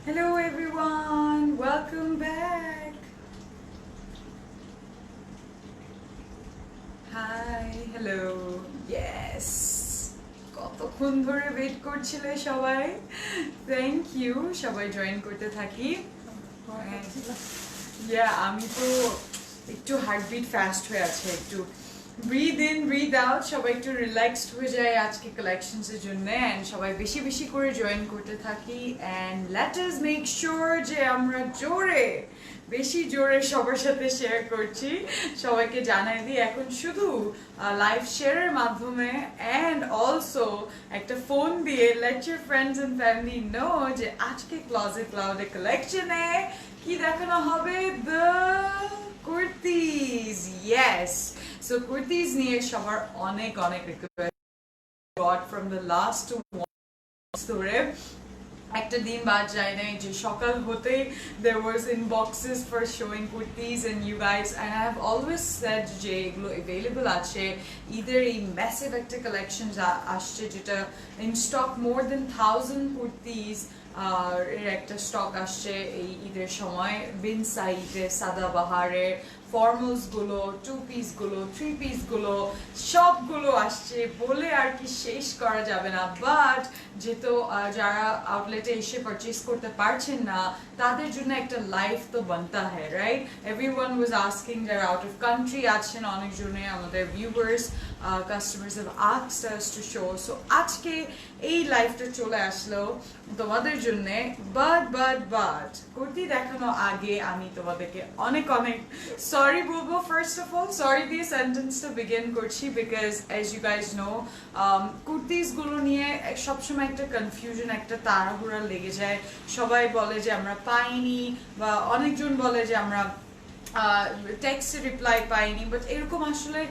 Hello everyone, welcome back. Hi, hello. Yes. কতক্ষণ ধরে wait করছিলে সবাই? থ্যাংক ইউ, সবাই জয়েন করতে থাকি। আমি তো একটু হার্টবিট ফাস্ট হয়ে আছে, একটু ব্রিথ ইন ব্রিথ আউট, সবাই একটু রিল্যাক্সড হয়ে যায় আজকে কালেকশনসের জন্য, অ্যান্ড সবাই বেশি বেশি করে জয়েন করতে থাকি, and let us make sure যে আমরা বেশি জোরে সবার সাথে শেয়ার করছি। সবাইকে জানাই দিই এখন শুধু লাইভ শেয়ারের মাধ্যমে, অ্যান্ড অলসো একটা ফোন দিয়ে let your friends and family know যে আজকে ক্লজেট ক্লাউডে কালেকশনে কি দেখানো হবে, the kurtis. Yes, so kurtis নিয়ে সবার অনেক অনেক request got from the last ধরে একটা দিন বাদ যায় নাই যে সকাল হতেই there was inboxes for showing kurtis, and you guys, and I have always said যে এগুলো available আছে, either এই massive একটা collections আসছে যেটা in stock more than 1000 kurtis এর একটা স্টক আসছে এই ঈদের সময়, বিন সাইডে সাদাবাহারের ফর্মালস গুলো, 2 পিস গুলো, 3 পিস গুলো সবগুলো আসছে, বলে আর কি শেষ করা যাবে না। বাট যেহেতু যারা আউটলেটে এসে পারচেজ করতে পারছেন না তাদের জন্য একটা লাইফ তো বানতা হ্যায়, রাইট? এভরিওয়ান ওয়াজ আস্কিং, যারা আউট অফ কান্ট্রি আছেন অনেকজনে, আমাদের viewers customers have asked us to show, so আজকে এই লাইফটা চলে আসলো তোমাদের জন্য। বাট কুর্তি দেখানো আগে আমি তোমাদেরকে অনেক অনেক সরি বলবো। ফার্স্ট অফ অল সরি দিয়ে সেন্টেন্সটা বিগিন করছি, because as you guys know kurtis গুলো নিয়ে সবসময় একটা কনফিউশন, একটা তাড়াহুড়া লেগে যায়। সবাই বলে যে আমরা পাইনি, বা অনেকজন বলে যে আমরা টেক্সটে রিপ্লাই পাইনি, বাট এরকম আসলে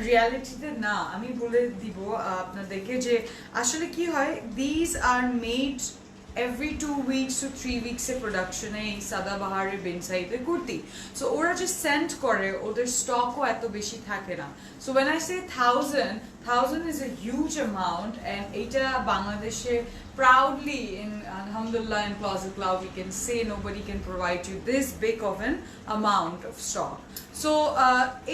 রিয়ালিটিতে না। আমি বলে দিব আপনাদেরকে যে আসলে কি হয়, these are made every 2 weeks to 3 weeks এ প্রোডাকশনে এই সাদাবাহারের বেনসাইতে কুর্তি, সো ওরা যে সেন্ড করে ওদের স্টকও এত বেশি থাকে না। So when I say 1000 is a huge amount, and এটা বাংলাদেশে proudly in alhamdulillah in Closet Cloud we can say nobody can provide you this big of an amount of stock. So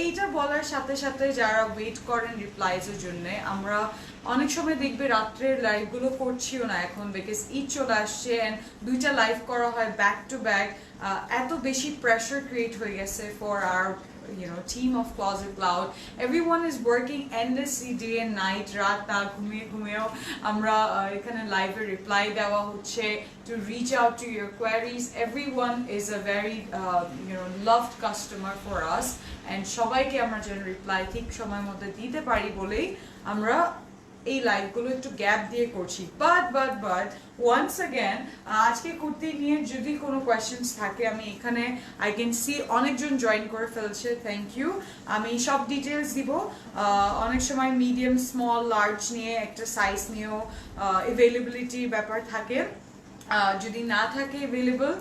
এইটা বলার সাথে সাথে যারা ওয়েট করেন রিপ্লাইজের জন্য, আমরা অনেক সময় দেখবে রাত্রের লাইভগুলো করছিও না এখন, বিকজ ঈদ চলে আসছে, অ্যান্ড 2টা লাইভ করা হয় ব্যাক টু ব্যাক। এত বেশি প্রেশার ক্রিয়েট হয়ে গেছে for our team of Closet Cloud. Everyone is working endlessly day and night, রাত না ঘুমিয়েও আমরা এখানে লাইভে রিপ্লাই দেওয়া হচ্ছে to reach out to your queries. Everyone is a very loved customer for us, and সবাইকে আমরা যেন রিপ্লাই ঠিক সময়ের মধ্যে দিতে পারি বলেই আমরা এই লাইভগুলো একটু গ্যাপ দিয়ে করছি। বাট ওয়ান্স অ্যাগেন আজকে কুর্তি নিয়ে যদি কোনো কোয়েশ্চেন্স থাকে, আমি এখানে আই ক্যান সি অনেকজন জয়েন করে ফেলছে, থ্যাংক ইউ। আমি সব ডিটেলস দিব। অনেক সময় মিডিয়াম, স্মল, লার্জ নিয়ে একটা সাইজ নিয়েও অ্যাভেলেবিলিটির ব্যাপার থাকে, যদি না থাকে অ্যাভেলেবল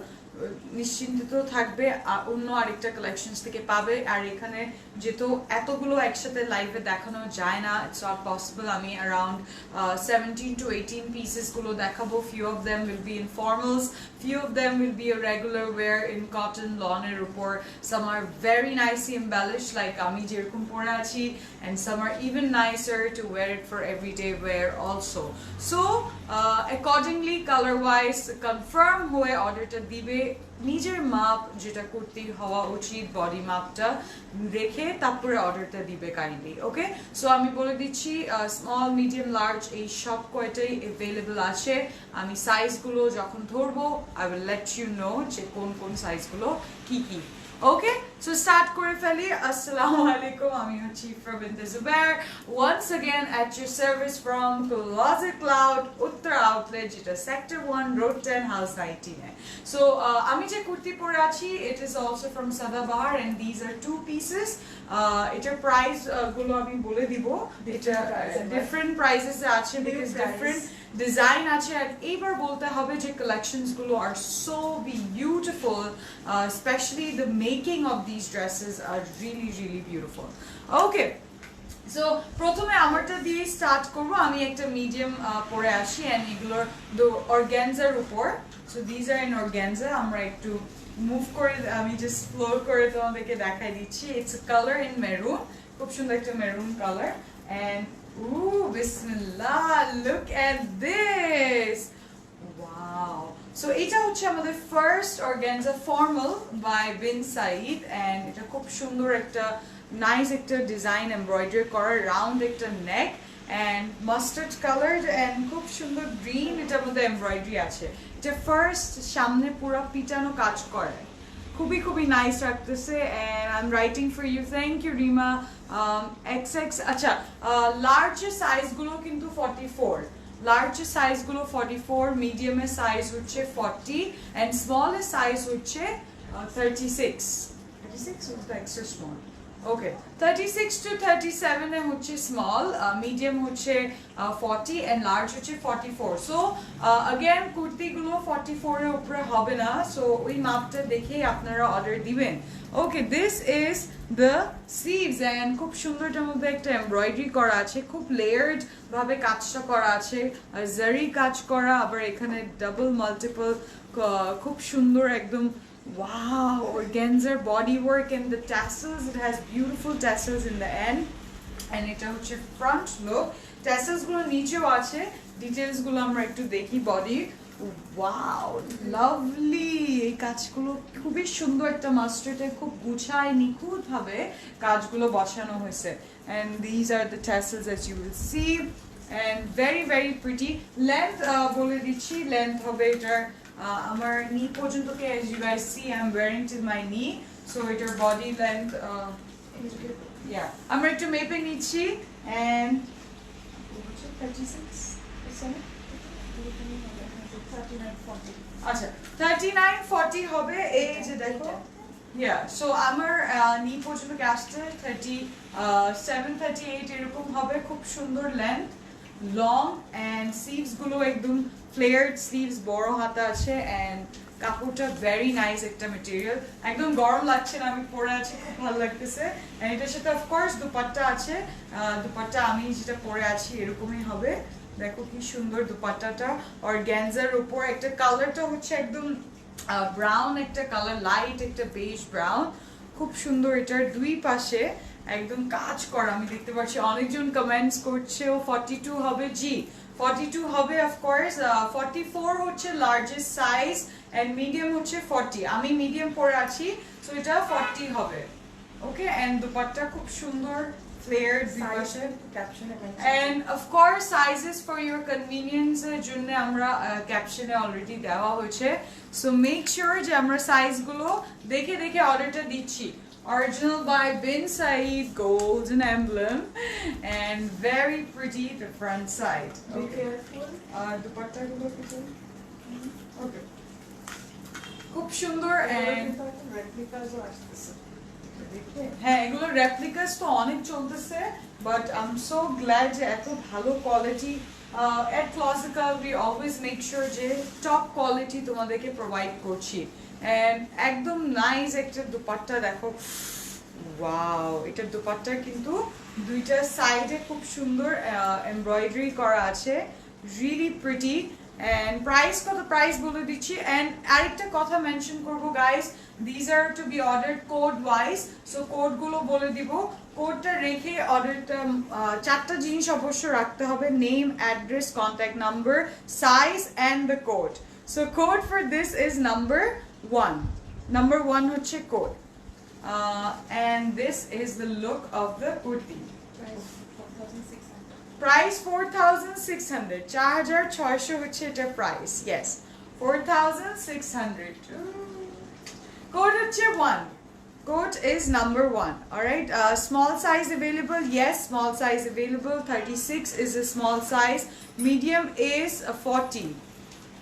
নিশ্চিন্ত থাকবে অন্য আরেকটা কালেকশনস থেকে পাবে। আর এখানে যেহেতু এতগুলো একসাথে লাইভে দেখানো যায় না, ইটস নট পসিবল, আমি অ্যারাউন্ড 17 to 18 পিসেস গুলো দেখাবো। Few of them will be in formals, few of them will be a regular wear in cotton lawn এর উপর, some are very nicely embellished like আমি যেরকম পরে আছি, and some are even nicer to wear it for everyday wear also. So accordingly color wise confirm হয়ে অর্ডারটা দিবে, নিজের মাপ যেটা কুর্তির হওয়া উচিত বডি মাপটা রেখে তারপরে অর্ডারটা দিবে কাইন্ডলি, ওকে? সো আমি বলে দিচ্ছি স্মল, মিডিয়াম, লার্জ এই সব কয়টাই অ্যাভেলেবল আছে। আমি সাইজগুলো যখন ধরবো I will let you know যে কোন কোন সাইজগুলো কি কি, ওকে? সো স্টার্ট করে ফেলি। আসসালামু আলাইকুম, আমি হচ্ছি Ifra Binte Zubayer, once again at your service from Closet Cloud উত্তর আউটলেট, যেটা সেক্টর 1 রোড 10 হাউস 19 এ। সো আমি যে কুর্তি পরে আছি it is also from Sadabahar, and these are 2 pieces. এটার প্রাইস গুলো আমি বলে দিব, এটা ডিফারেন্ট প্রাইসেস আছে বিকজ ডিফারেন্ট ডিজাইন আছে। আর এইবার বলতে হবে যে কালেকশনস গুলো are so beautiful, specially the making of these dresses are really really beautiful. Okay, so প্রথমে আমারটা দিয়ে স্টার্ট করব আমি একটা মিডিয়াম পরে আসি এন্ড এগুলোর অর্গানজার উপর so this are in organza আমরা একটু মুভ করে আমি জাস্ট ফ্লোর করে তোমাদেরকে দেখাই দিচ্ছি ইটস কালার ইন মেরুন খুব সুন্দর একটা মেরুন কালার এন্ড বিসমিল্লাহ look at this wow so এটা হচ্ছে আমাদের first organza formal by Bin Saeed and এটা খুব সুন্দর একটা নাইস একটা ডিজাইন এমব্রয়ডারি করা রাউন্ড একটা নেক এন্ড মাস্টার্ড কালারড এন্ড খুব সুন্দর গ্রিন এটার মধ্যে এমব্রয়ডারি আছে এটা ফার্স্ট সামনে পুরো পিটানো কাজ করে খুবই খুবই নাইস লাগতেছে and I am writing for you thank you Rima X X আচ্ছা লার্জ সাইজগুলো কিন্তু 44 লার্জ সাইজগুলো 44 মিডিয়ামের সাইজ হচ্ছে 40 এন্ড স্মলের সাইজ হচ্ছে 36 36 was the extra small okay 36 to 37 এ হচ্ছে স্মল মিডিয়াম হচ্ছে 40 এন্ড লার্জ হচ্ছে 44 সো अगेन কুর্তিগুলো 44 এর উপরে হবে না সো ওই মাপটা দেখে আপনারা অর্ডার দিবেন okay this is the sleeves and খুব সুন্দরটার মধ্যে একটা এমব্রয়ডারি করা আছে খুব লেয়ার্ড ভাবে কাজটা করা আছে আর জারি কাজ করা আবার এখানে ডাবল মাল্টিপল খুব সুন্দর একদম wow organza body work and the tassels it has beautiful tassels in the end and এটা হচ্ছে front look tassels গুলো নিচেও আছে details গুলো আমরা একটু দেখি body wow lovely এই কাজগুলো খুবই সুন্দর একটা মাস্টার্ডে খুব গুছায় নিখুঁত ভাবে কাজগুলো বসানো হয়েছে and these are the tassels as you will see and very very pretty length বলে দিচ্ছি length হবে এটার আমার knee পর্যন্ত কে as you guys see I'm wearing till my knee so এটার body length yeah আমরা একটু মেপে নিচ্ছি and 39 40 আচ্ছা 39 40 হবে এই যে দেখো yeah so আমার knee পর্যন্ত কে আসছে 37 38 এরকম হবে খুব সুন্দর length long and sleeves গুলো একদম flared sleeves বড় হাতা আছে and কাপড়টা very nice একটা material একদম গরম লাগছে না আমি পরে আছি খুব ভালো লাগতেছে and এটার সাথে of course দুপাট্টা আছে দুপাট্টা আমি যেটা পরে আছি এরকমই হবে দেখো কি সুন্দর দুপাট্টাটা অর্গানজার উপর একটা কালারটা হচ্ছে একদম ব্রাউন একটা কালার লাইট একটা বেজ ব্রাউন খুব সুন্দর এটার দুই পাশে একদম কাজ করা আমি দেখতে পাচ্ছি অনেকজন কমেন্টস করছে ও 42 হবে জি 42 হবে অফ কোর্স 44 হচ্ছে লার্জেস্ট সাইজ এন্ড মিডিয়াম হচ্ছে 40 আমি মিডিয়াম পরে আছি সো এটা 40 হবে ওকে এন্ড দুপাট্টা খুব সুন্দর flared দুপাশে ক্যাপশনে end of course sizes for your convenience এর জন্য আমরা ক্যাপশনে অলরেডি দেওয়া হয়েছে সো মেক শিওর যে আমরা সাইজগুলো দেখে দেখে অর্ডারটা দিচ্ছি original by Bin Said golden emblem and very pretty the front side okay dupatta gulo kichu okay খুব সুন্দর and replicas ও আসছে হ্যাঁ এগুলো রেপ্লিকাস তো অনেক চলতেছে but I am so glad যে এত ভালো quality at Classical we always make sure যে টপ কোয়ালিটি তোমাদেরকে প্রোভাইড করছি and একদম নাইস একটা দুপাট্টা দেখো ওয়াও এটা দুপাট্টা কিন্তু দুইটা সাইডে খুব সুন্দর এমব্রয়ডারি করা আছে রিয়েলি প্রিটি and price কত প্রাইস বলে দিচ্ছি and আরেকটা কথা মেনশন করব guys these are to be ordered code wise so code গুলো বলে দিব কোডটা রেখে অর্ডারটা চারটা জিনিস অবশ্য রাখতে হবে name address contact number size and the code so code for this is number 1 হচ্ছে code and this is the look of the kurti price 4600 4600 হচ্ছে এটা price yes 4600 code হচ্ছে 1 code is number 1 all right small size available yes small size available 36 is a small size medium is a 40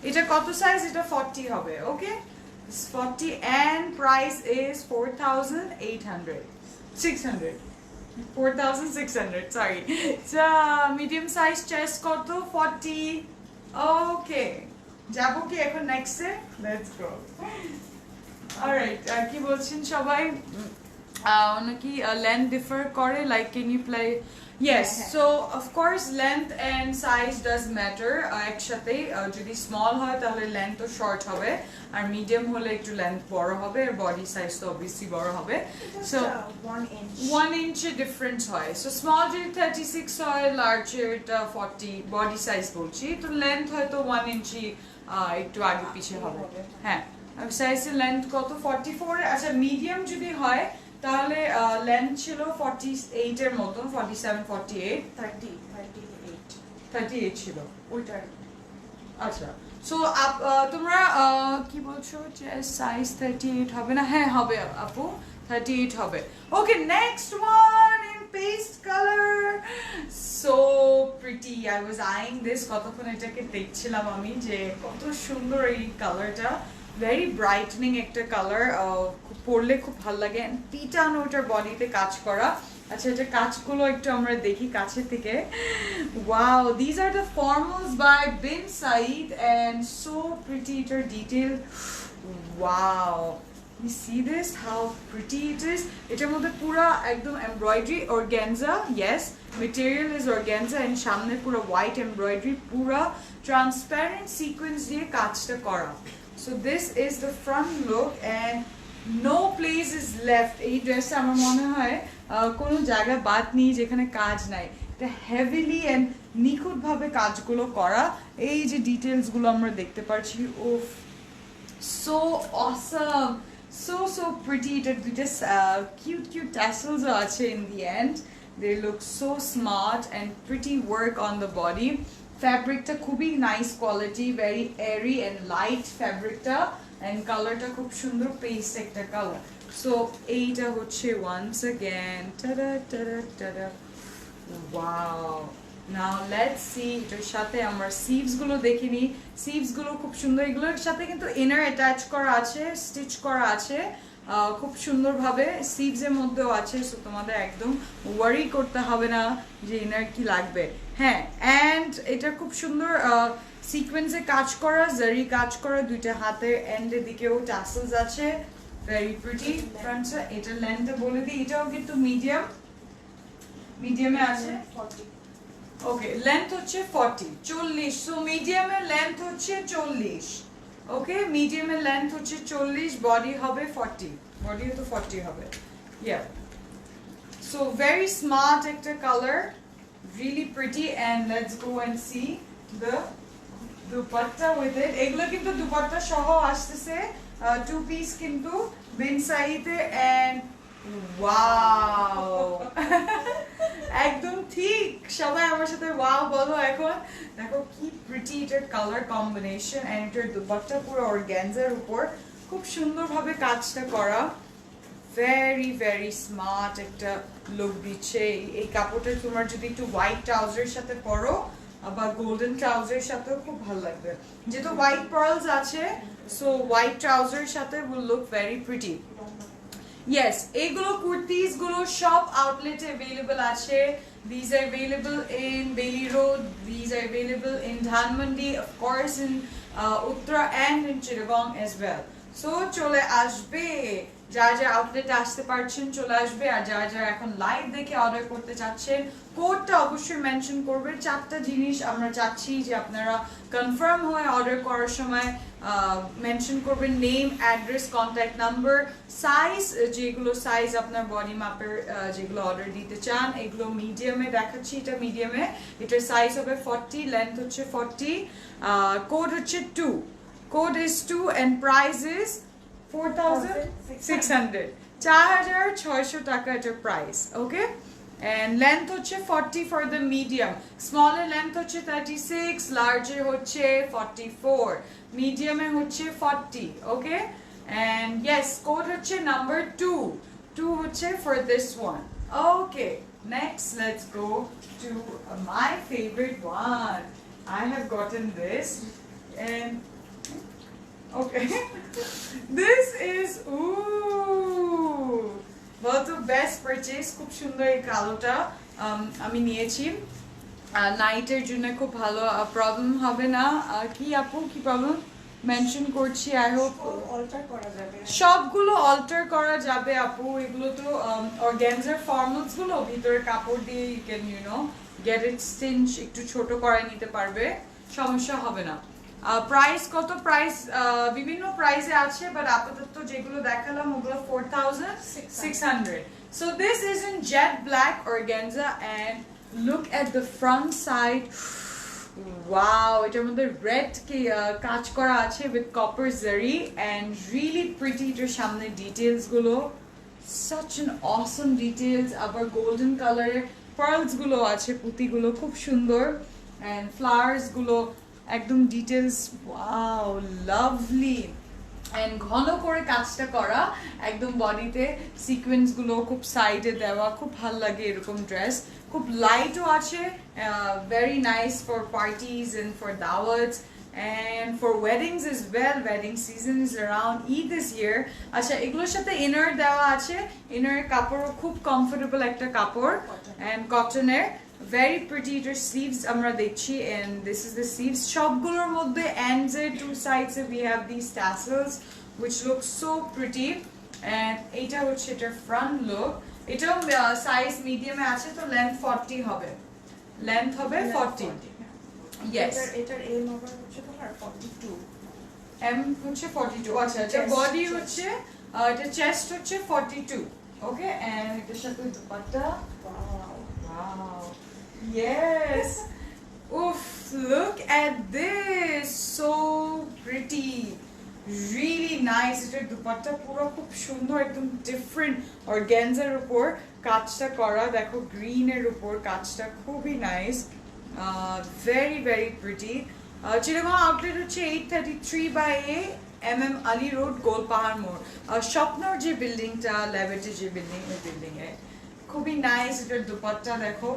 এটা কত size এটা 40 হবে okay it's 40 and price is 4800 600 4600 sorry so medium size chest কত 40 okay যাবো কি এখন next এ let's go alright কি বলছেন সবাই অনেক কি লেন্থ ডিফার করে like can you Yes, so of course length and size does matter. একসাথে যদি স্মল হয় তাহলে লেন্থ তো শর্ট হবে, আর মিডিয়াম হলে একটু লেন্থ বড় হবে, আর বডি সাইজ তো অবভিয়াসলি বড় হবে। সো 1 ইঞ্চ ডিফারেন্স হয়। সো স্মল যদি 36 হয়, লার্জের এটা 40, বডি সাইজ বলছি, তো লেন্থ হয়তো 1 ইঞ্চি একটু আগে পিছে হবে। হ্যাঁ, সাইজের লেন্থ কত 44। আচ্ছা মিডিয়াম যদি হয় তাহলে লেন্থ ছিল 48 এর মতো, 47 48 38 ছিল ওইটার। আচ্ছা সো তোমরা কি বলছো যে সাইজ 38 হবে না? হ্যাঁ হবে আপু, 38 হবে। Okay, next one in pastel colour, so pretty. I was eyeing this, কতক্ষণ এটাকে দেখছিলাম আমি যে কত সুন্দর এই কালারটা, ভেরি ব্রাইটনিং একটা কালার, পরলে খুব ভালো লাগে। পিটানো ওটার বডিতে কাজ করা। আচ্ছা এটা কাজগুলো একটু আমরা দেখি কাছে থেকে। Wow, these are the formals by Bin Saeed and so pretty, এটার detail. Wow, you see this how pretty it is? এটার মধ্যে পুরো একদম embroidery organza, yes, material is organza, and সামনে পুরো হোয়াইট এমব্রয়ডারি, পুরো ট্রান্সপারেন্ট সিকোয়েন্স দিয়ে কাজটা করা। So this is the front look and no place is left. এই ড্রেসটা আমার মনে হয় কোনো জায়গা বাদ নেই যেখানে কাজ নাই। এটা হেভিলি অ্যান্ড নিখুঁতভাবে কাজগুলো করা। এই যে ডিটেলসগুলো আমরা দেখতে পাচ্ছি, উফ, সো অসাম, so pretty. এটা দুইটা কিউট ট্যাসেলসও আছে in the end. They look so smart and pretty work on the body. ফ্যাব্রিকটা খুবই nice quality, very airy and light ফ্যাব্রিকটা, অ্যান্ড কালারটা খুব সুন্দর পেস্ট একটা কালার। সো এইটা হচ্ছে once again tada tada tada, wow. Now let's see, এটার সাথে আমরা সিভস গুলো দেখিনি। সিভস গুলো খুব সুন্দর, এগুলোর সাথে কিন্তু ইনার অ্যাটাচ করা আছে, স্টিচ করা আছে খুব সুন্দরভাবে, সিভস এর মধ্যেও আছে। সো তোমাদের একদম ওয়ারি করতে হবে না যে ইনার কি লাগবে। হ্যাঁ, অ্যান্ড এটা খুব সুন্দর সিকোয়েন্সে কাজ করা, জারি কাজ করা, দুইটা হাতের এন্ডের দিকেও টাসেলস আছে, ভেরি প্রিটি। ফ্রন্টে এটার লেন্থটা বলে দিই, এটাও কিন্তু মিডিয়ামে আছে। ওকে, লেন্থ হচ্ছে 40। সো মিডিয়ামের লেন্থ হচ্ছে 40। ওকে, মিডিয়ামের লেন্থ হচ্ছে 40, বডি হবে 40, বডিও তো 40 হবে। ইয়া, সো ভেরি স্মার্ট একটা colour, really pretty, and let's go and see the dupatta with it. এগুলো কিন্তু দুপাট্টা সহ আসতেছে, 2 পিস কিন্তু বিন সাইতে, and wow একদম ঠিক, সবাই আমার সাথে ওয়াও বলো এখন। দেখো কি প্রিটি এটার কালার কম্বিনেশন, এন্ড এটার দুপাট্টা পুরো অর্গানজার উপর খুব সুন্দরভাবে কাজটা করা, ভেরি স্মার্ট একটা লুক দিচ্ছে। এই কাপড়টা তোমার যদি একটু হোয়াইট ট্রাউজারের সাথে পরো বা গোল্ডেন ট্রাউজারের সাথেও খুব ভালো লাগবে, যেহেতু হোয়াইট পার্লস আছে, সো হোয়াইট ট্রাউজারের সাথে will look very pretty. Yes, এগুলো কুর্তিজ গুলো সব আউটলেটে अवेलेबल আছে। These are available in Bailey Road, these are available in Dhanmondi, of course in Uttara and in Chittagong as well. So চলে আসবে, যারা যারা আউটলেটে আসতে পারছেন চলে আসবে, আর যারা যারা এখন লাইভ দেখে অর্ডার করতে চাচ্ছেন কোডটা অবশ্যই মেনশন করবে। 4টা জিনিস আমরা চাচ্ছি যে আপনারা কনফার্ম হয়ে অর্ডার করার সময় মেনশন করবেন, name, address, contact number, size, যেগুলো সাইজ আপনার বডি মাপের যেগুলো অর্ডার দিতে চান। এগুলো মিডিয়ামে দেখাচ্ছি, এটা মিডিয়ামে, এটার সাইজ হবে 40, লেন্থ হচ্ছে 40, কোড হচ্ছে 2, code is 2 and price is 4,600, 4,600 টাকা এটার প্রাইস। ওকে, and length হচ্ছে 40 for the medium, small এর length হচ্ছে 36, large এর হচ্ছে 44, medium এর হচ্ছে 40। ওকে, and yes, code হচ্ছে number 2 হচ্ছে for this one। Okay, next let's go to my favorite one. I have gotten this, and okay this is বলতো বেস্ট পারচেজ, খুব সুন্দর এই কালোটা আমি নিয়েছি নাইটের জন্য, খুব ভালো, প্রবলেম হবে না। কি আপু কি প্রবলেম? মেনশন করছি। আই হোপ অল্টার করা যাবে, সবগুলো অল্টার করা যাবে আপু। এগুলো তো অর্গানজার ফর্মালস গুলো, ভিতরে কাপড় দিয়ে you can get it stitch, একটু ছোট করে নিতে পারবে, সমস্যা হবে না। প্রাইস কত? প্রাইস বিভিন্ন প্রাইসে আছে, বাট আপাতত যেগুলো দেখালাম ওগুলো 4600। So this is in jet black organza and look at the front side. Wow, এটার মধ্যে রেড কাজ করা আছে with copper zari and really pretty। এটার সামনে ডিটেইলস গুলো such an awesome details, আবার গোল্ডেন কালারের পার্লস গুলো আছে, পুঁতিগুলো খুব সুন্দর, and ফ্লাওয়ার্স গুলো একদম ডিটেইলস। Wow, lovely. এন্ড ঘন করে কাজটা করা একদম, বডিতে সিকোয়েন্স গুলো খুব সাইডে দেওয়া, খুব ভালো লাগে এরকম ড্রেস। খুব লাইটও আছে, very nice for parties and for দাওয়াতস and for weddings as well. Wedding season is around, Eid this year। আচ্ছা, এগুলোর সাথে ইনার দেওয়া আছে, ইনারের কাপড়ও খুব কমফোর্টেবল একটা কাপড় and কটনের, very pretty। এটার স্লিভস আমরা দেখছি and this is the sleeves। সবগুলোর মধ্যে ends এর two sides we have these tassels which look so pretty and এটা হচ্ছে এটার front look। এটাও সাইজ মিডিয়ামে আছে, তো লেন্থ 40 হবে, লেন্থ হবে 40। Yes, এটার এম আবার হচ্ছে তোমার 42, এম হচ্ছে 42। আচ্ছা, এটা বডি হচ্ছে, এটা চেস্ট হচ্ছে 42। ওকে, এন্ড এটার সাথে dupatta. Wow, yes, oof, look at this, so pretty, really nice। এটার দুপাট্টা পুরো খুব সুন্দর, একদম ডিফারেন্ট অর্গানজার উপর কাজটা করা, দেখো গ্রিনের উপর কাজটা খুবই nice, very very pretty। Chittagong outlet হচ্ছে 833/A MM Ali road, Golpahar মোড়, স্বপ্নর যে বিল্ডিংটা, ল্যাবেটের যে বিল্ডিং, ওই বিল্ডিং এ। খুবই নাইস। এটার দুপাট্টা দেখো,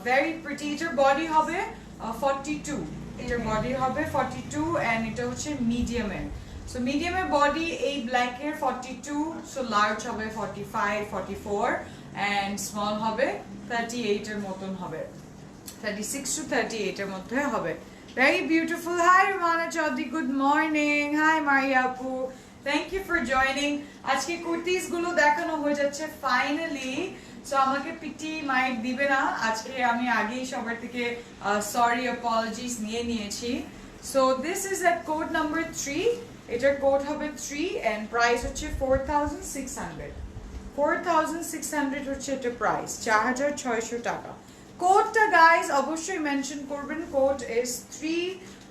very pretty। এটার বডি হবে 42, এটার বডি হবে 42 এন্ড এটা হচ্ছে মিডিয়ামের। সো মিডিয়ামের বডি এই ব্ল্যাকের 42, সো লার্জ হবে 45, 44 এন্ড স্মল হবে 38 এর মতন হবে, 36 to 38 এর মধ্যে হবে। Very beautiful. Hi Romana Chaudhary, good morning. Hi Maria Apu, thank you for joining। আজকে কুর্তিস গুলো দেখানো হয়ে যাচ্ছে ফাইনালি। সো আমাকে পিটি মাইক দিবে না আজকে, আমি আগেই সবার থেকে সরি অ্যাপোলজিস নিয়ে নিয়েছি। So this is at code number 3, এটার কোড হবে 3 এন্ড প্রাইস হচ্ছে 4600। 4600 হচ্ছে এটা প্রাইস, 4600 টাকা। কোডটা গাইজ অবশ্যই মেনশন করবেন, কোড ইজ 3,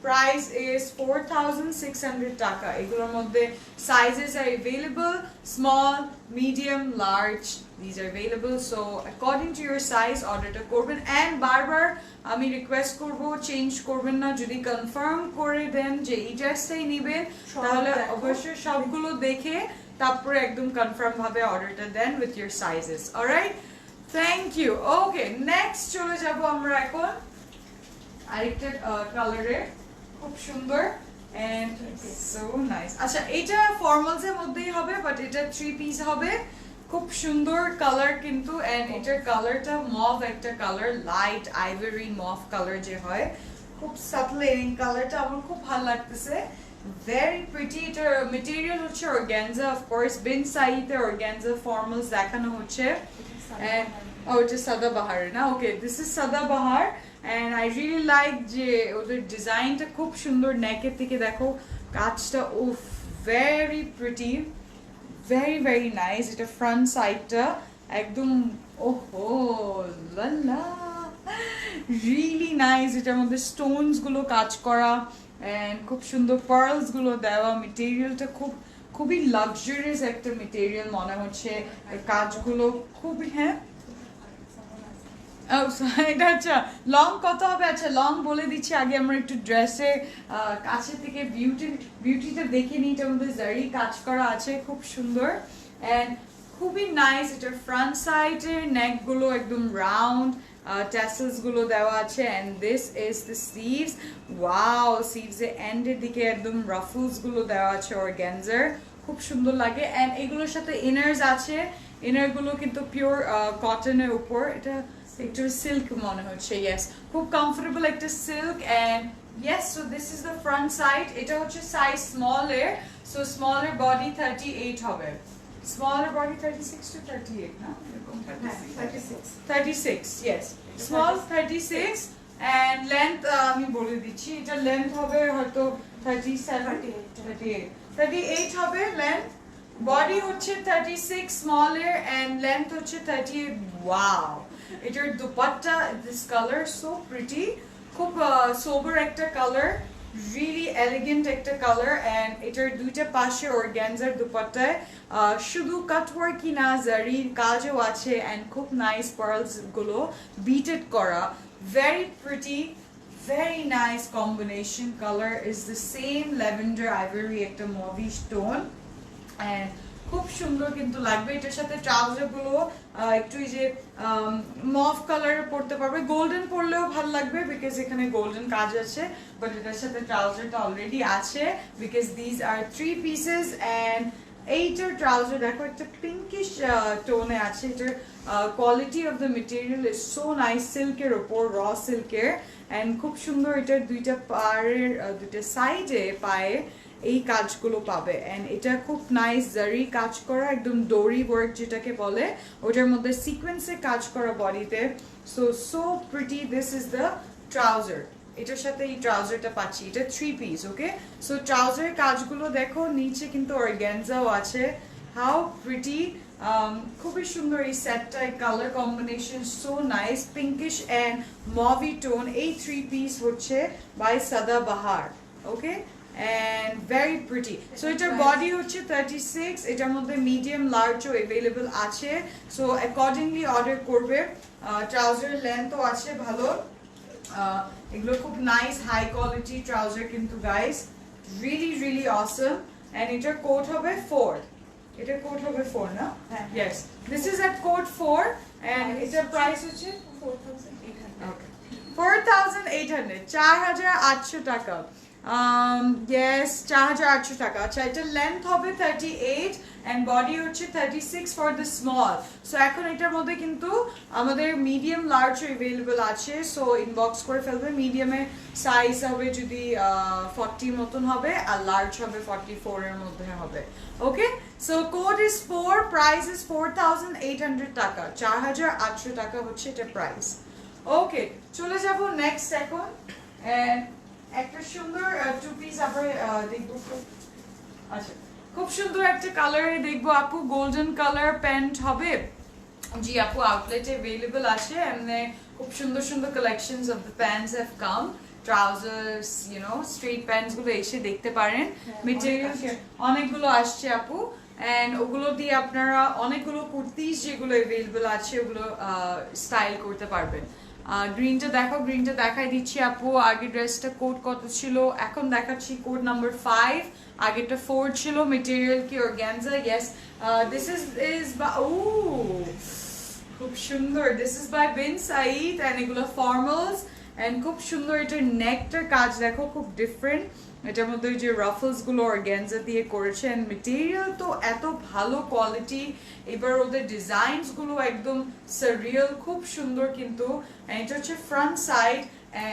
প্রাইস ইজ 4600 টাকা। এগুলোর মধ্যে sizes R available, small, medium, large, these are available. So according to your size অর্ডারটা করবেন এন্ড বারবার আমি রিকোয়েস্ট করব চেঞ্জ করবেন না, যদি কনফার্ম করে দেন যে এই ড্রেসটাই নেবেন তাহলে অবশ্যই সবগুলো দেখে তারপরে একদম কনফার্ম ভাবে অর্ডারটা দেন with your sizes. Alright, thank you. Okay, next চলে যাব আমরা এখন আরেকটা কালারে, খুব সুন্দর এন্ড সো নাইস। আচ্ছা, এটা ফর্মালস এর মধ্যেই হবে, বাট এটা 3 পিস হবে, খুব সুন্দর কালার কিন্তু, এন্ড এটার কালারটা মভ একটা colour, light ivory mauve colour যে হয়, খুব সাটল এই কালারটা আমার খুব ভালো লাগতেছে, ভেরি প্রিটি। এটার মেটেরিয়াল হচ্ছে অর্গানজা, অফ কোর্স বিন সাইতে অর্গানজা ফর্মালস দেখানো হচ্ছে। ওটা সাদাবাহার না? Okay, this is Sadabahar and I really like যে ওদের ডিজাইনটা খুব সুন্দর, নেকের থেকে দেখো কাজটা, উফ, very pretty, very very nice. এটা ফ্রন্ট সাইডটা একদম, ওহো লালা, রিয়েলি নাইস। এটার মধ্যে স্টোনস গুলো কাজ করা এন্ড খুব সুন্দর পার্লস গুলো দেওয়া, মেটেরিয়ালটা খুবই লাক্সারিয়াস একটা মেটেরিয়াল মনে হচ্ছে, কাজগুলো খুবই, হ্যাঁ এটা আচ্ছা লং কত হবে? আচ্ছা লং বলে দিচ্ছি, আগে আমরা একটু ড্রেসে কাছে থেকে বিউটিটা দেখে নিই। এটার মধ্যে জারি কাজ করা আছে খুব সুন্দর এন্ড খুবই নাইস। এটার ফ্রন্ট সাইডের নেক গুলো একদম রাউন্ড, ট্যাসেলস গুলো দেওয়া আছে and this is the sleeves. Wow, sleeves এর এন্ডের দিকে একদম রাফলস গুলো দেওয়া আছে অর্গানজার, খুব সুন্দর লাগে এন্ড এগুলোর সাথে ইনার্স আছে, ইনার গুলো কিন্তু পিওর কটনের উপর, এটা একটু সিল্ক মনে হচ্ছে, ইয়েস, খুব কমফোর্টেবল একটা silk and Yes, so this is the front side. এটা হচ্ছে size small এর, so smaller body 38 হবে, smaller body 36 to 38 না এরকম 36 yes, small 36 and length আমি বলে দিচ্ছি, এটা length হবে হয়তো 38 হবে length, body হচ্ছে 36 small এর and length হচ্ছে 38. wow, এটার dupatta, this color so pretty, খুব সোবার একটা কালার, রিয়েলি এলিগেন্ট একটা কালার, এন্ড এটার দুইটা পাশে অর্গানজার দুপাট্টায় শুধু কাটওয়ার্কই না, জারির কাজও আছে এন্ড খুব নাইস পার্লস গুলো বিটেড করা, very pretty, very nice combination, colour is the same lavender ivory একটা মভিশ টোন এন্ড খুব সুন্দর কিন্তু লাগবে। এটার সাথে ট্রাউজার গুলো একটু এই যে মভ কালারের পরতে পারবে, গোল্ডেন পরলেও ভালো লাগবে বিকজ এখানে গোল্ডেন কাজ আছে, বাট এটার সাথে ট্রাউজারটা অলরেডি আছে because these are 3 pieces and এইটার ট্রাউজার দেখো একটা পিঙ্কিশ টোনে আছে, এটার quality of the material is so nice, সিল্কের ওপর র সিল্কের এন্ড খুব সুন্দর, এটার দুইটা পাড়ের দুইটা সাইডে পায়ে এই কাজগুলো পাবে এন্ড এটা খুব নাইস জারি কাজ করা, একদম ডোরি ওয়ার্ক যেটাকে বলে, ওটার মধ্যে সিকোয়েন্সে কাজ করা বডিতে, so pretty. This is the trouser, এটার সাথে এই ট্রাউজারটা পাচ্ছি, এটা 3 পিস ওকে। সো ট্রাউজারের কাজগুলো দেখো, নিচে কিন্তু অর্গানজাও আছে, হাউ প্রিটি, খুবই সুন্দর এই সেটটা, colour combination so nice, pinkish and mauvey tone, এই 3 পিস হচ্ছে by Sadabahar okay and very pretty. So এটার body হচ্ছে 36, এটার মধ্যে মিডিয়াম লার্জও अवेलेबल আছে, so accordingly অর্ডার করবে। ট্রাউজার লেন্থও আছে ভালো, এগুলো খুব নাইস হাই কোয়ালিটি ট্রাউজার কিন্তু guys, really really awesome and এটার কোড হবে 4, এটা কোড হবে 4 না, yes this is at code 4 and এটার প্রাইস হচ্ছে 4800 okay 4800 4800 টাকা। yes 4800 টাকা। আচ্ছা এটা লেন্থ হবে 38 এন্ড বডি হচ্ছে 36 ফর দ্য স্মল। সো এখন এটার মধ্যে কিন্তু আমাদের মিডিয়াম লার্জ अवेलेबल আছে, সো ইনবক্স করে ফেলবে, মিডিয়ামের সাইজ হবে যদি 40 মতন হবে আর লার্জ হবে 44 এর মধ্যে হবে okay. So code is 4, price is 4800 taka, 4800 টাকা হচ্ছে এটা প্রাইস ওকে। চলে যাব নেক্সট এখন, এন্ড একটা সুন্দর 2 পিস আবার দেখবো। আচ্ছা খুব সুন্দর একটা কালারে দেখবো আপু, গোল্ডেন কালার প্যান্ট হবে, জি আপু আউটলেটে अवेलेबल আছে, এমনি খুব সুন্দর সুন্দর collections of the pants have come, trousers you know straight pants গুলো এসে দেখতে পারেন, মেটেরিয়াল অনেকগুলো আসছে আপু এন্ড ওগুলো দিয়ে আপনারা অনেকগুলো কুর্তিজ যেগুলো अवेलेबल আছে ওগুলো স্টাইল করতে পারবেন। গ্রিনটা দেখো, গ্রিনটা দেখাই দিচ্ছি আপু, আগে ড্রেসটা কোড কত ছিল, এখন দেখাচ্ছি কোড নাম্বার 5, আগেটা 4 ছিল, মেটেরিয়াল কি অর্গানজা, ইয়েস দিস ইজ খুব সুন্দর, this is by Bin Saeed and এগুলো ফর্মালস এন্ড খুব সুন্দর, এটার নেকটার কাজ দেখো খুব ডিফারেন্ট, এটার মধ্যে যে রাফলস গুলো অর্গানজা দিয়ে করেছে এন্ড মেটেরিয়াল তো এত ভালো কোয়ালিটি, এবার ওদের ডিজাইনস গুলো একদম সারিয়াল, খুব সুন্দর কিন্তু, এটা হচ্ছে front side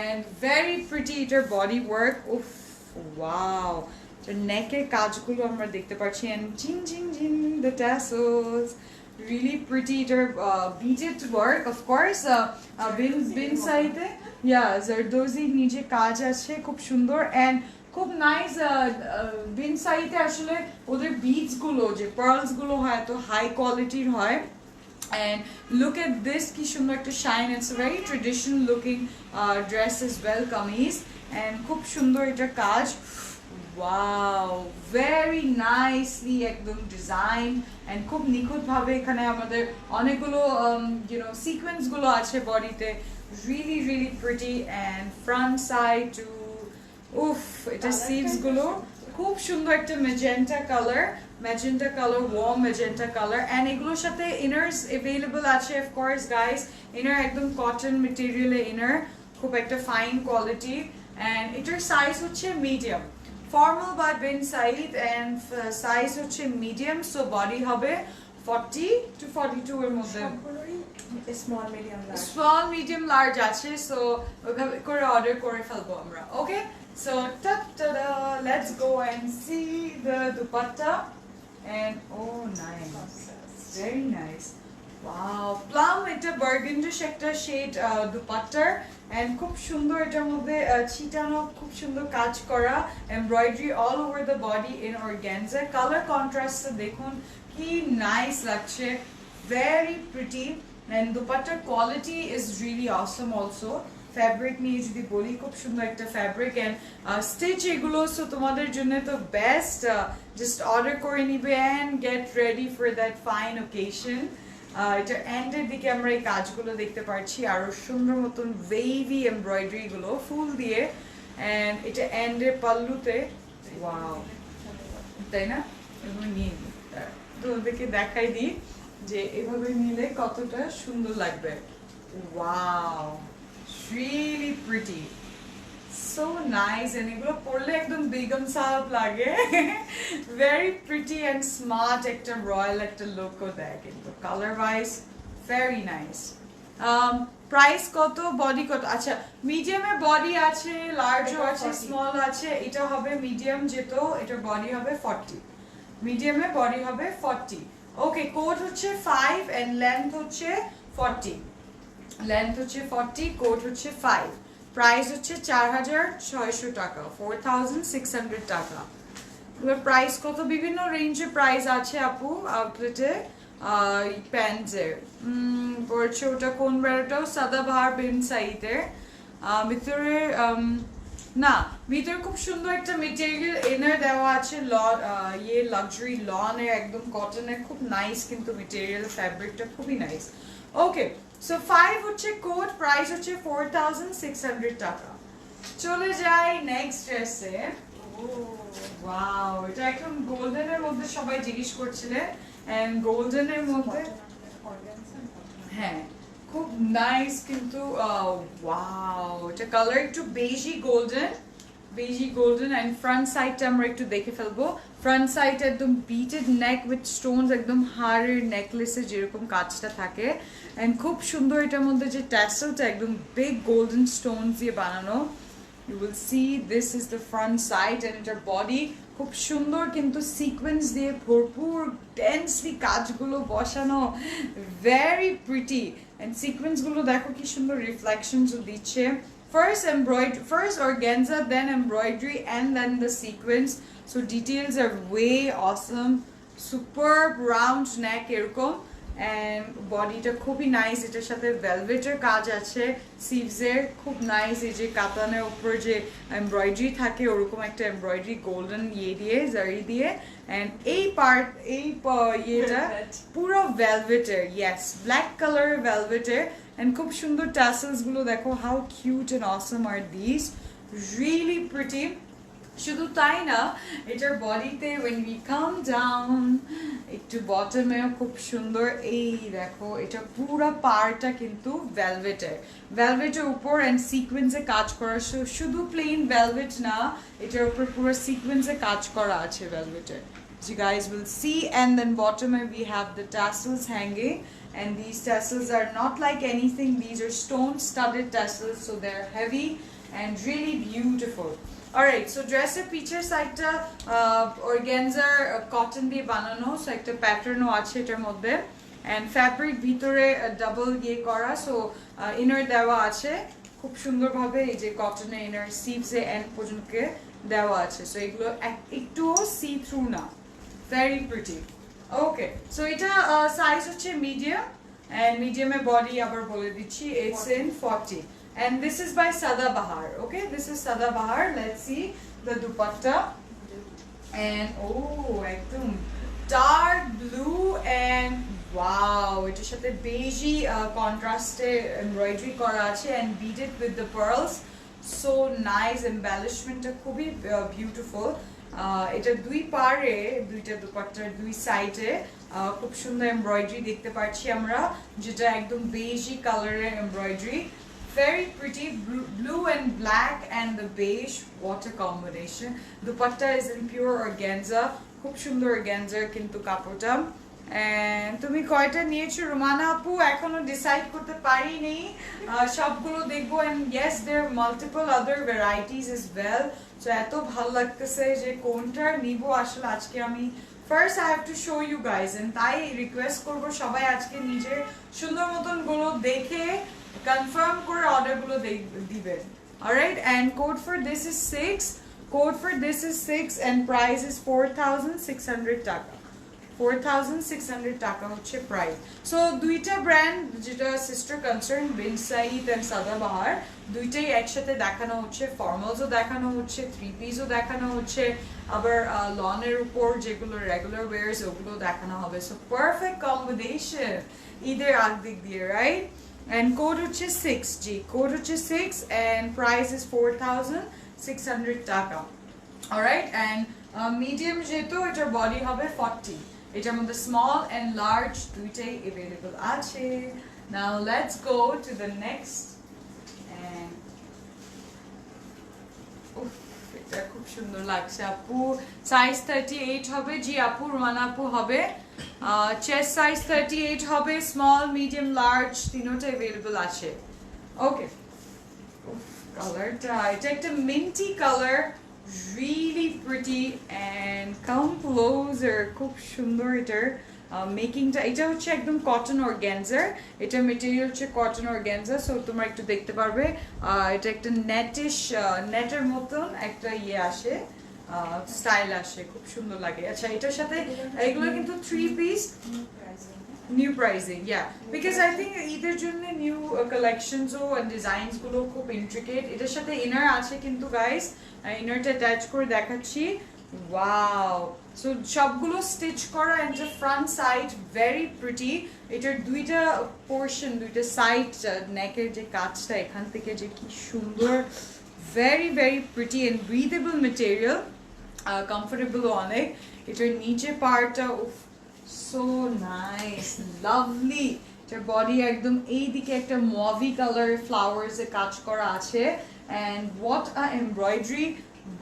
and very pretty, এটার বডি ওয়ার্ক উফ ওয়াও, এটার নেকের কাজগুলো আমরা দেখতে পাচ্ছি and zing zing zing the tassels, really pretty, এটার beaded work of course, Bin সাইডে জারদোজি নিজে কাজ আছে খুব সুন্দর এন্ড খুব নাইস, বিন সাইডে আসলে ওদের বিডস গুলো যে পার্লস গুলো হয় তো হাই কোয়ালিটির হয় and look at this কি সুন্দর একটা shine, it's a very traditional looking dress as well, kameez and খুব সুন্দর এটা কাজ, ওয়াও ভেরি নাইসলি একদম ডিজাইন এন্ড খুব নিখুঁত ভাবে এখানে আমাদের অনেকগুলো ইউ নো সিকোয়েন্স গুলো আছে বডিতে, really really pretty and front side too উফ, এটা সিভস গুলো খুব সুন্দর একটা magenta colour, warm magenta colour and এগুলোর সাথে ইনার্স अवेलेबल আছে অফ কোর্স গাইস, ইনার একদম কটন ম্যাটেরিয়ালে ইনার, খুব একটা ফাইন কোয়ালিটি এন্ড এটার সাইজ হচ্ছে medium, formal by Bin Saeed and size হচ্ছে মিডিয়াম, সো বডি হবে 40 to 42 এর মধ্যে, small medium large small medium large আছে, সো ওইভাবে করে অর্ডার করে ফেলবো আমরা। Okay, so let's go and see the dupatta and oh nice, very nice, wow plum, এটা বার্গেন্ডিশ একটা শেড দুপাট্টার এন্ড খুব সুন্দর, এটার মধ্যে ছিটানো খুব সুন্দর কাজ করা embroidery all over the body in organza. Colour contrast দেখুন কি নাইস লাগছে, very pretty, and dupatta quality is really awesome also. Fabric নিয়ে যদি বলি খুব সুন্দর একটা ফ্যাব্রিক এন্ড স্টিচ এগুলো, সো তোমাদের জন্য তো বেস্ট, জাস্ট অর্ডার করে নিবে and get ready for that fine occasion. এটা এন্ডের দিকে আমরা এই কাজগুলো দেখতে পাচ্ছি, আরো সুন্দর মতন ওয়েভি এমব্রয়ডারি গুলো ফুল দিয়ে, এন্ড এটা এন্ডের পাল্লুতে, ওয়াও, তাই না? এগুলো নিয়ে তোমাদেরকে দেখাই দিই যে এভাবে নিলে কতটা সুন্দর লাগবে। Wow, really pretty, so nice, and এগুলো পরলে একদম বেগম সাহেব লাগে। very pretty and smart, একটা রয়্যাল একটা লুকও দেয়, কিন্তু colour wise very nice. Price কত, বডি কত? আচ্ছা, মিডিয়ামে বডি আছে, লার্জও আছে, স্মল আছে। এটা হবে মিডিয়াম, যেহেতু এটার বডি হবে 40, মিডিয়ামে বডি হবে 40। ওকে, কোট হচ্ছে 5 এন্ড লেন্থ হচ্ছে 40, লেন্থ হচ্ছে 40, কোট হচ্ছে 5, প্রাইস হচ্ছে 4600 টাকা, 4600 টাকা। এবার প্রাইস কত, বিভিন্ন রেঞ্জে প্রাইস আছে আপু আউটলেটে। প্যান্টসের পড়ছে ওটা কোন ব্র্যান্ডটাও, সাদাবাহার বিন সাইদের ভিতরে, না ভিতরে খুব সুন্দর একটা মেটেরিয়াল এনার দেওয়া আছে, ইয়ে লাক্সারি লনের একদম কটনের, খুব নাইস কিন্তু মেটেরিয়াল, ফ্যাব্রিকটা খুবই নাইস। ওকে, সো 5 হচ্ছে কোট, প্রাইস হচ্ছে 4600 টাকা। চলে যাই নেক্সট ড্রেসে। ওয়াও, এটা একদম গোল্ডেনের মধ্যে সবাই জিজ্ঞেস করছিলেন, এন্ড গোল্ডেনের মধ্যে, হ্যাঁ খুব নাইস কিন্তু, ওয়াও, এটা কালার একটু বেজি গোল্ডেন, বেজি গোল্ডেন, এন্ড ফ্রন্ট সাইডটা আমরা একটু দেখে ফেলবো। ফ্রন্ট সাইড একদম বিটেড নেক উইথ স্টোনস, একদম হাড়ের নেকলেসে যেরকম কাজটা থাকে, এন্ড খুব সুন্দর এটার মধ্যে যে ট্যাসেলটা একদম বিগ গোল্ডেন স্টোনস দিয়ে বানানো। You will see this is the front side, and এটার বডি খুব সুন্দর কিন্তু সিকোয়েন্স দিয়ে ভরপুর, ডেন্সলি কাজগুলো বসানো, ভেরি প্রিটি, এন্ড সিকোয়েন্স গুলো দেখো কি সুন্দর রিফ্লেকশনস দিচ্ছে। First organza, then embroidery, and then the sequence. So details are way awesome. Superb round neck এরকম, এন্ড বডিটা খুবই নাইস, এটার সাথে ভেলভেটের কাজ আছে, সিভসের খুব নাইস, এই যে কাতানের উপর যে এমব্রয়ডারি থাকে ওরকম একটা এমব্রয়ডারি গোল্ডেন ইয়ে দিয়ে, জারি দিয়ে, এন্ড এই পার্ট, এই ইয়েটা পুরো ভেলভেটের, ইয়েস ব্ল্যাক কালার ভেলভেটের, এন্ড খুব সুন্দর টাসেলস গুলো দেখো, how cute and awesome are this, really pretty. শুধু তাই না, এটার বডিতে when we come down একটু বটমেও খুব সুন্দর, এই দেখো এটা পুরো পার্টটা কিন্তু ভেলভেটের উপর এন্ড সিকোয়েন্সে কাজ করা, শুধু প্লেন ভেলভেট না, এটার উপর পুরো সিকোয়েন্সে কাজ করা আছে ভেলভেটের, you guys will see. And then bottom we have the tassels hanging, and these tassels are not like anything, these are stone studded tassels, so they're heavy and really beautiful. Alright, so ড্রেসের পিছের সাইডটা organza cotton দিয়ে বানানো, so একটা প্যাটার্নও আছে এটার মধ্যে, and fabric ভিতরে ডাবল ইয়ে করা, সো ইনার দেওয়া আছে খুব সুন্দরভাবে, এই যে কটনের ইনার সিভসে এন্ড পর্যন্ত দেওয়া আছে, সো এগুলো একটুও সি থ্রু না, ভেরি প্রিটি। ওকে, সো এটা সাইজ হচ্ছে মিডিয়াম, এন্ড মিডিয়ামের বডি আবার বলে দিচ্ছি, it's in 40. And this is by Sadabahar. Okay, this is Sadabahar. Let's see the dupatta. And oh, ekdom dark blue, and wow, এটার সাথে বেজি কন্ট্রাস্টে এমব্রয়ডারি করা আছে, and beaded with the pearls. So nice, embellishmentটা খুবই beautiful. এটা দুই পারে, দুইটা দুপাট্টার দুই সাইডে খুব সুন্দর এমব্রয়ডারি দেখতে পাচ্ছি আমরা, যেটা একদম বেজি কালারের embroidery, very pretty, blue and black, and the beige, what a combination. Dupatta is in pure organza, খুব সুন্দর organza কিন্তু কাপড়টা, And তুমি কয়টা নিয়েছো রুমানা আপু এখনো ডিসাইড করতে পারিনি সবগুলো দেখবো and yes there are multiple other varieties as well so এত ভালো লাগতেছে যে কোনটা নিব আসলে আজকে আমি first I have to show you guys and তাই রিকোয়েস্ট করব সবাই আজকে নিজের সুন্দর মতন গুলো দেখে কনফার্ম করে অর্ডার গুলো দিবেন alright and code for this is 6 and price is 4,600 টাকা 4,600 টাকা হচ্ছে প্রাইস সো দুইটা ব্র্যান্ড যেটা সিস্টার কনসার্ন বিনসাইড এন্ড সাদাবাহার দুইটাই একসাথে দেখানো হচ্ছে ফর্মালসও দেখানো হচ্ছে থ্রি পিসও দেখানো হচ্ছে আবার লনের উপর যেগুলো রেগুলার ওয়্যারস ওগুলো দেখানো হবে সো পারফেক্ট কম্বিনেশন ঈদের আগ দিক দিয়ে রাইট and code হচ্ছে 6 জি code হচ্ছে 6 and price is 4,600 টাকা alright and medium যেহেতু এটার বডি হবে 40 এটার মধ্যে স্মল এন্ড লার্জ দুইটাই अवेलेबल আছে now let's go to the next and উফ এটা খুব সুন্দর লাগছে আপু সাইজ 38 হবে জি আপু রুমানা আপু হবে চেস্ট সাইজ 38 হবে স্মল মিডিয়াম লার্জ তিনটা अवेलेबल আছে ওকে কালারটা এটা একটা minty colour really pretty and come closer খুব সুন্দর এটার মেকিংটা এটা হচ্ছে একদম কটন অর্গানজার এটা ম্যাটেরিয়াল হচ্ছে কটন অর্গানজা সো তোমরা একটু দেখতে পারবে এটা একটা নেটের মতন একটা ইয়ে আসে স্টাইল আসে খুব সুন্দর লাগে আচ্ছা এটার সাথে এগুলো কিন্তু 3 piece new pricing yeah because I think ঈদের জন্য new collections and designs গুলো খুব intricate এটার সাথে inner আছে কিন্তু guys innerটা attach করে দেখাচ্ছি wow so সবগুলো স্টিচ করা and the front side very pretty এটার দুইটা পোরশন দুইটা সাইড নেকের যে কাজটা এখান থেকে যে কি সুন্দর very very pretty and breathable material comfortable অনেক এটার নিচে পার্টটা so nice lovely এটার বডি একদম এই দিকে একটা মভি কালার ফ্লাওয়ার্স এ কাজ করা আছে and what a embroidery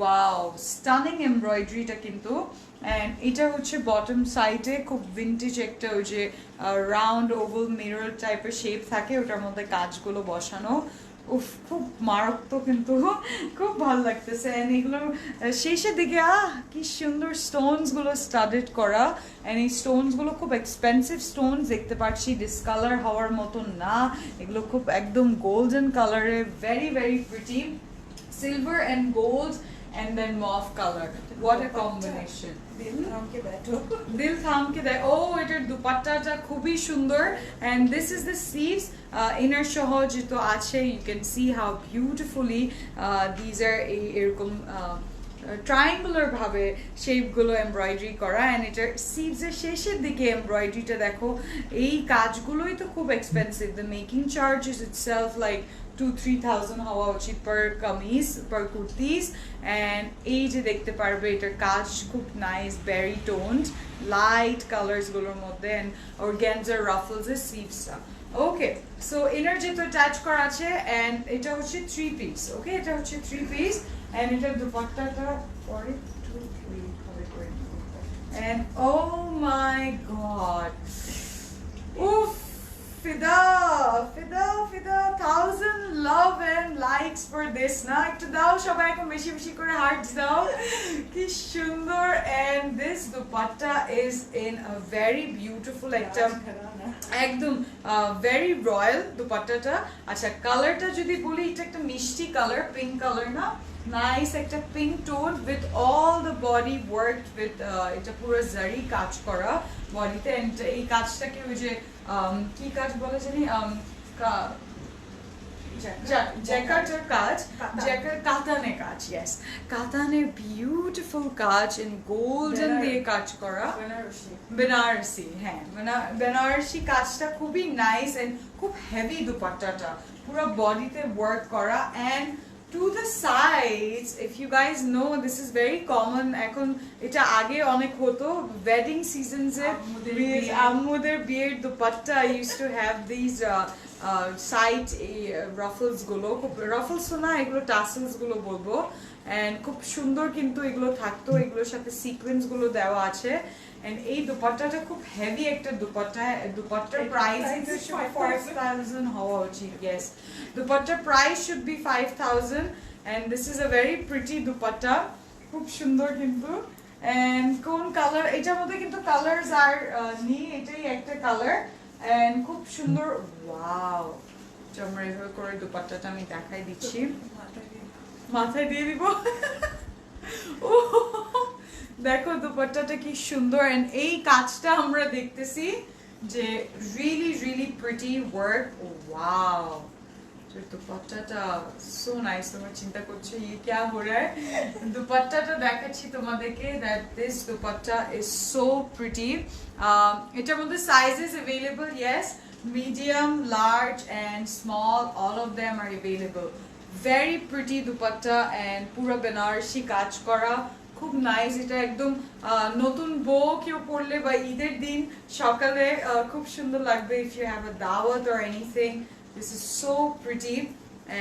wow stunning embroidery টা কিন্তু and এটা হচ্ছে বটম সাইডে খুব ভিন্টেজ একটা ওই যে রাউন্ড ওভাল মিরর টাইপের শেপ থাকে ওটার মধ্যে কাজগুলো বসানো উফ খুব মারাত্মক কিন্তু খুব ভালো লাগতেছে এন্ড এগুলো শেষের দিকে কি সুন্দর স্টোনস গুলো স্টাডেড করা এন্ড এই স্টোনস গুলো খুব এক্সপেন্সিভ স্টোনস দেখতে পাচ্ছি ডিসকালার হওয়ার মতো না এগুলো খুব একদম গোল্ডেন কালারে very very pretty silver and gold and then mauve color what a combination dil tham ke de oh etar dupatta ta khubi sundor and this is the sleeves inner shoho jeto ache you can see how beautifully these are erokom triangular ভাবে শেপগুলো embroidery করা and এটার সিভসের শেষের দিকে এমব্রয়ডারিটা দেখো এই কাজগুলোই তো খুব expensive the making charge is itself like 2-3,000 হওয়া উচিত পার কামিজ পার কুর্তিজ এন্ড এই যে দেখতে পারবে এটার কাজ খুব নাইস বেরি টোনড লাইট কালার্স গুলোর মধ্যে এন্ড অর্গানজার রাফলস এর সিভসটা ওকে সো ইনার যেটা অ্যাটাচ করা আছে এন্ড এটা হচ্ছে 3 পিস ওকে এটা হচ্ছে 3 পিস and এটার দুপাট্টাটা পরে 2-3 হবে করে and oh my god oof fida 1000 love and likes for this না একটু দাও সবাই এখন বেশি বেশি করে হার্টস দাও কি সুন্দর and this dupatta is in a very beautiful একটা একদম very royal দুপাট্টাটা আচ্ছা কালারটা যদি বলি এটা একটা মিষ্টি কালার পিঙ্ক কালার না নাইস একটা pink tone with all the body worked with এটা পুরো জারি কাজ করা বডিতে এন্ড এই কাজটাকে ওই যে কি কাজ বলে জানি জ্যাকার্টের কাজ কাতানে কাজ ইয়েস কাতানের বিউটিফুল কাজ ইন গোল্ডেন দিয়ে কাজ করা বেনারসি হ্যাঁ বেনারসি কাজটা খুবই নাইস এন্ড খুব হেভি দুপাট্টাটা পুরো বডিতে ওয়ার্ক করা and to the sides if you guys know this is very common এখন এটা আগে অনেক হতো wedding seasons এ আম্মুদের বিয়ের dupatta I used to have these side এই রাফলস গুলো, খুব রাফলস না এগুলো টাসেলস গুলো বলবো, এন্ড খুব সুন্দর কিন্তু এগুলো থাকতো, এগুলোর সাথে সিকোয়েন্স গুলো দেওয়া আছে। এন্ড এই দুপাট্টাটা খুব হেভি একটা দুপাট্টা, দুপাট্টার প্রাইস 5000 হওয়া উচিত। ইয়েস, দুপাট্টার price should be 5000 and this is a very pretty dupatta, খুব সুন্দর কিন্তু। এন্ড কোন কালার, এটার মধ্যে কিন্তু কালারস আর নেই, এটাই একটা কালার এন্ড খুব সুন্দর। ওয়াও, আমরা এভাবে করে দুপাট্টাটা আমি দেখাই দিচ্ছি, মাথায় দিয়ে দিব। ও দেখো দুপাট্টাটা কি সুন্দর, এন্ড এই কাজটা আমরা দেখতেছি যে really really pretty work. Wow, দুপাট্টাটা সো নাইস। তোমরা চিন্তা করছো ये क्या हो रहा है, দুপাট্টাটা দেখাচ্ছি তোমাদেরকে, that this dupatta is so pretty. এটার মধ্যে sizes available, yes, medium, large and small, all of them are available. Very pretty dupatta and পুরো বেনারসি কাজ করা, খুব নাইস। এটা একদম নতুন বউ কেউ পরলে বা ঈদের দিন সকালে খুব সুন্দর লাগবে, if you have a dawat or anything. This is so pretty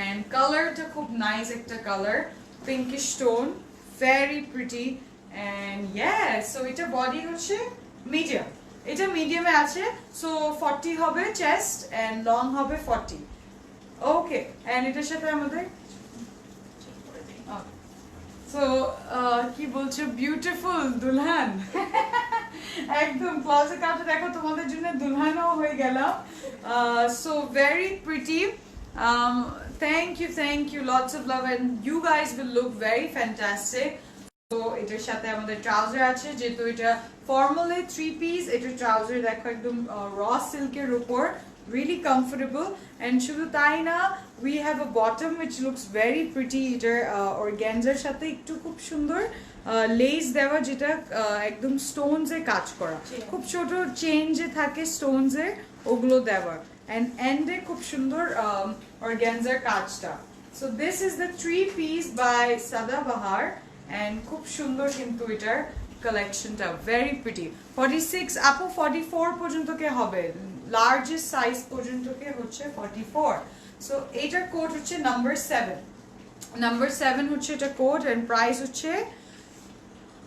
and color ta khub nice ekta color, pinkish tone, very pretty. And yeah, so eta body hocche medium, eta medium e ache, so 40 hobe chest and long hobe 40. Okay, and etar sathe amader so কি বলছো, beautiful দুলহান। একদম ক্লোজে কাটে দেখো, তোমাদের জন্য দুলহানও হয়ে গেলাম। So very pretty, thank you lots of love and you guys will look very fantastic. তো এটার সাথে আমাদের ট্রাউজার আছে, যেহেতু এটা ফর্মালি 3 পিস, এটার ট্রাউজার দেখো একদম র সিল্কের উপর, really comfortable. And শুধু তাই না, we have a bottom which looks very pretty, এটার অর্গানজার সাথে একটু খুব সুন্দর লেস দেওয়া, যেটা একদম স্টোনস এ কাজ করা, খুব ছোট চেইন যে থাকে স্টোনস এর ওগুলো দেওয়া, and এন্ডে খুব সুন্দর অর্গানজার কাজটা। So this is the 3 piece by Sadabahaar and খুব সুন্দর কিন্তু এটার কালেকশনটা, very pretty. 46 আপু 44 পর্যন্ত কে হবে, লার্জেস্ট সাইজ পর্যন্ত কে হচ্ছে 44। সো এটার কোড হচ্ছে নাম্বার 7, নাম্বার 7 হচ্ছে এটা কোড, এন্ড প্রাইস হচ্ছে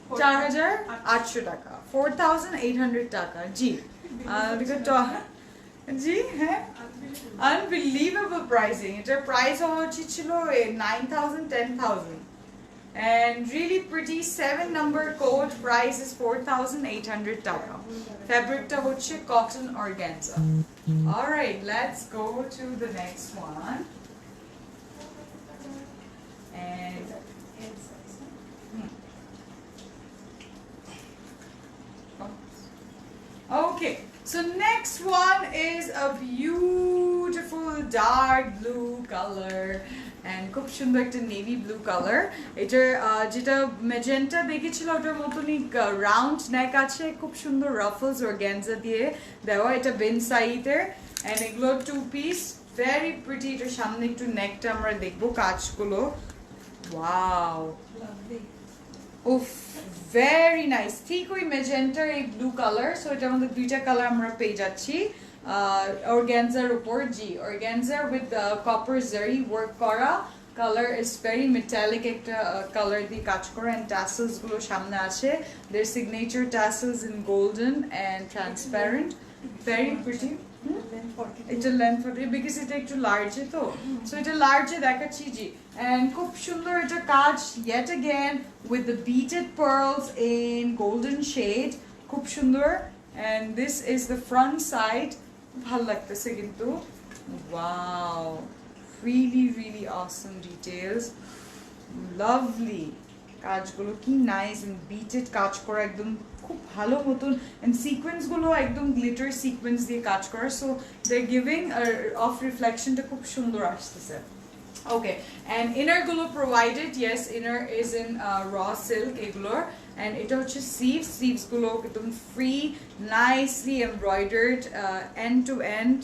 4800 টাকা, 4800 টাকা। জি জি হ্যাঁ, আনবিলিভেবল প্রাইসিং। এটার প্রাইস হওয়া উচিত ছিল 9000 10000 and really pretty 7 number code, price is 4800 taka, fabric ta hocche cotton organza. All right, let's go to the next one. And okay, so next one is a beautiful dark blue color and খুব সুন্দর একটা navy blue colour. এটার যেটা magenta দেখেছিল ওটার মতনই round neck আছে, খুব সুন্দর রাফলস অর্গানজা দিয়ে দেওয়া, এটা বেন সাইডের, এন্ড এগুলো 2 পিস, ভেরি প্রিটি। এটার সামনে একটু নেকটা আমরা দেখবো কাজগুলো, ওয়াও, উফ, ভেরি নাইস। ঠিক ওই ম্যাজেন্টার এই ব্লু কালার, সো এটার মধ্যে 2টা কালার আমরা পেয়ে যাচ্ছি অর্গানজার উপর। জি, organza with copper zari work করা, কালার ইজ ভেরি মেটালিক একটা কালার দিয়ে কাজ করা, এন্ড টাসেলস গুলো সামনে আছে, their signature tassels in golden and transparent, very pretty. এটা লেন্থ 40 বিকজ এটা একটু লার্জে, তো সো এটা লার্জে দেখাচ্ছি। জি, এন্ড খুব সুন্দর এটা কাজ, yet again with the beaded pearls in golden shade, খুব সুন্দর। and this is the front side, ভাল লাগতেছে কিন্তু, wow, really really awesome details, lovely কাজগুলো, কি নাইস এন্ড বিটেড কাজ করা, একদম খুব ভালো মতন, এন্ড সিকোয়েন্স গুলো একদম গ্লিটার সিকোয়েন্স দিয়ে কাজ করা, so they are giving off রিফ্লেকশনটা খুব সুন্দর আসতেছে। ওকে, এন্ড ইনার গুলো provided, yes, inner is in raw silk এগুলোর, এন্ড এটা হচ্ছে স্লিভস গুলো একদম ফ্রি, nicely embroidered and to end,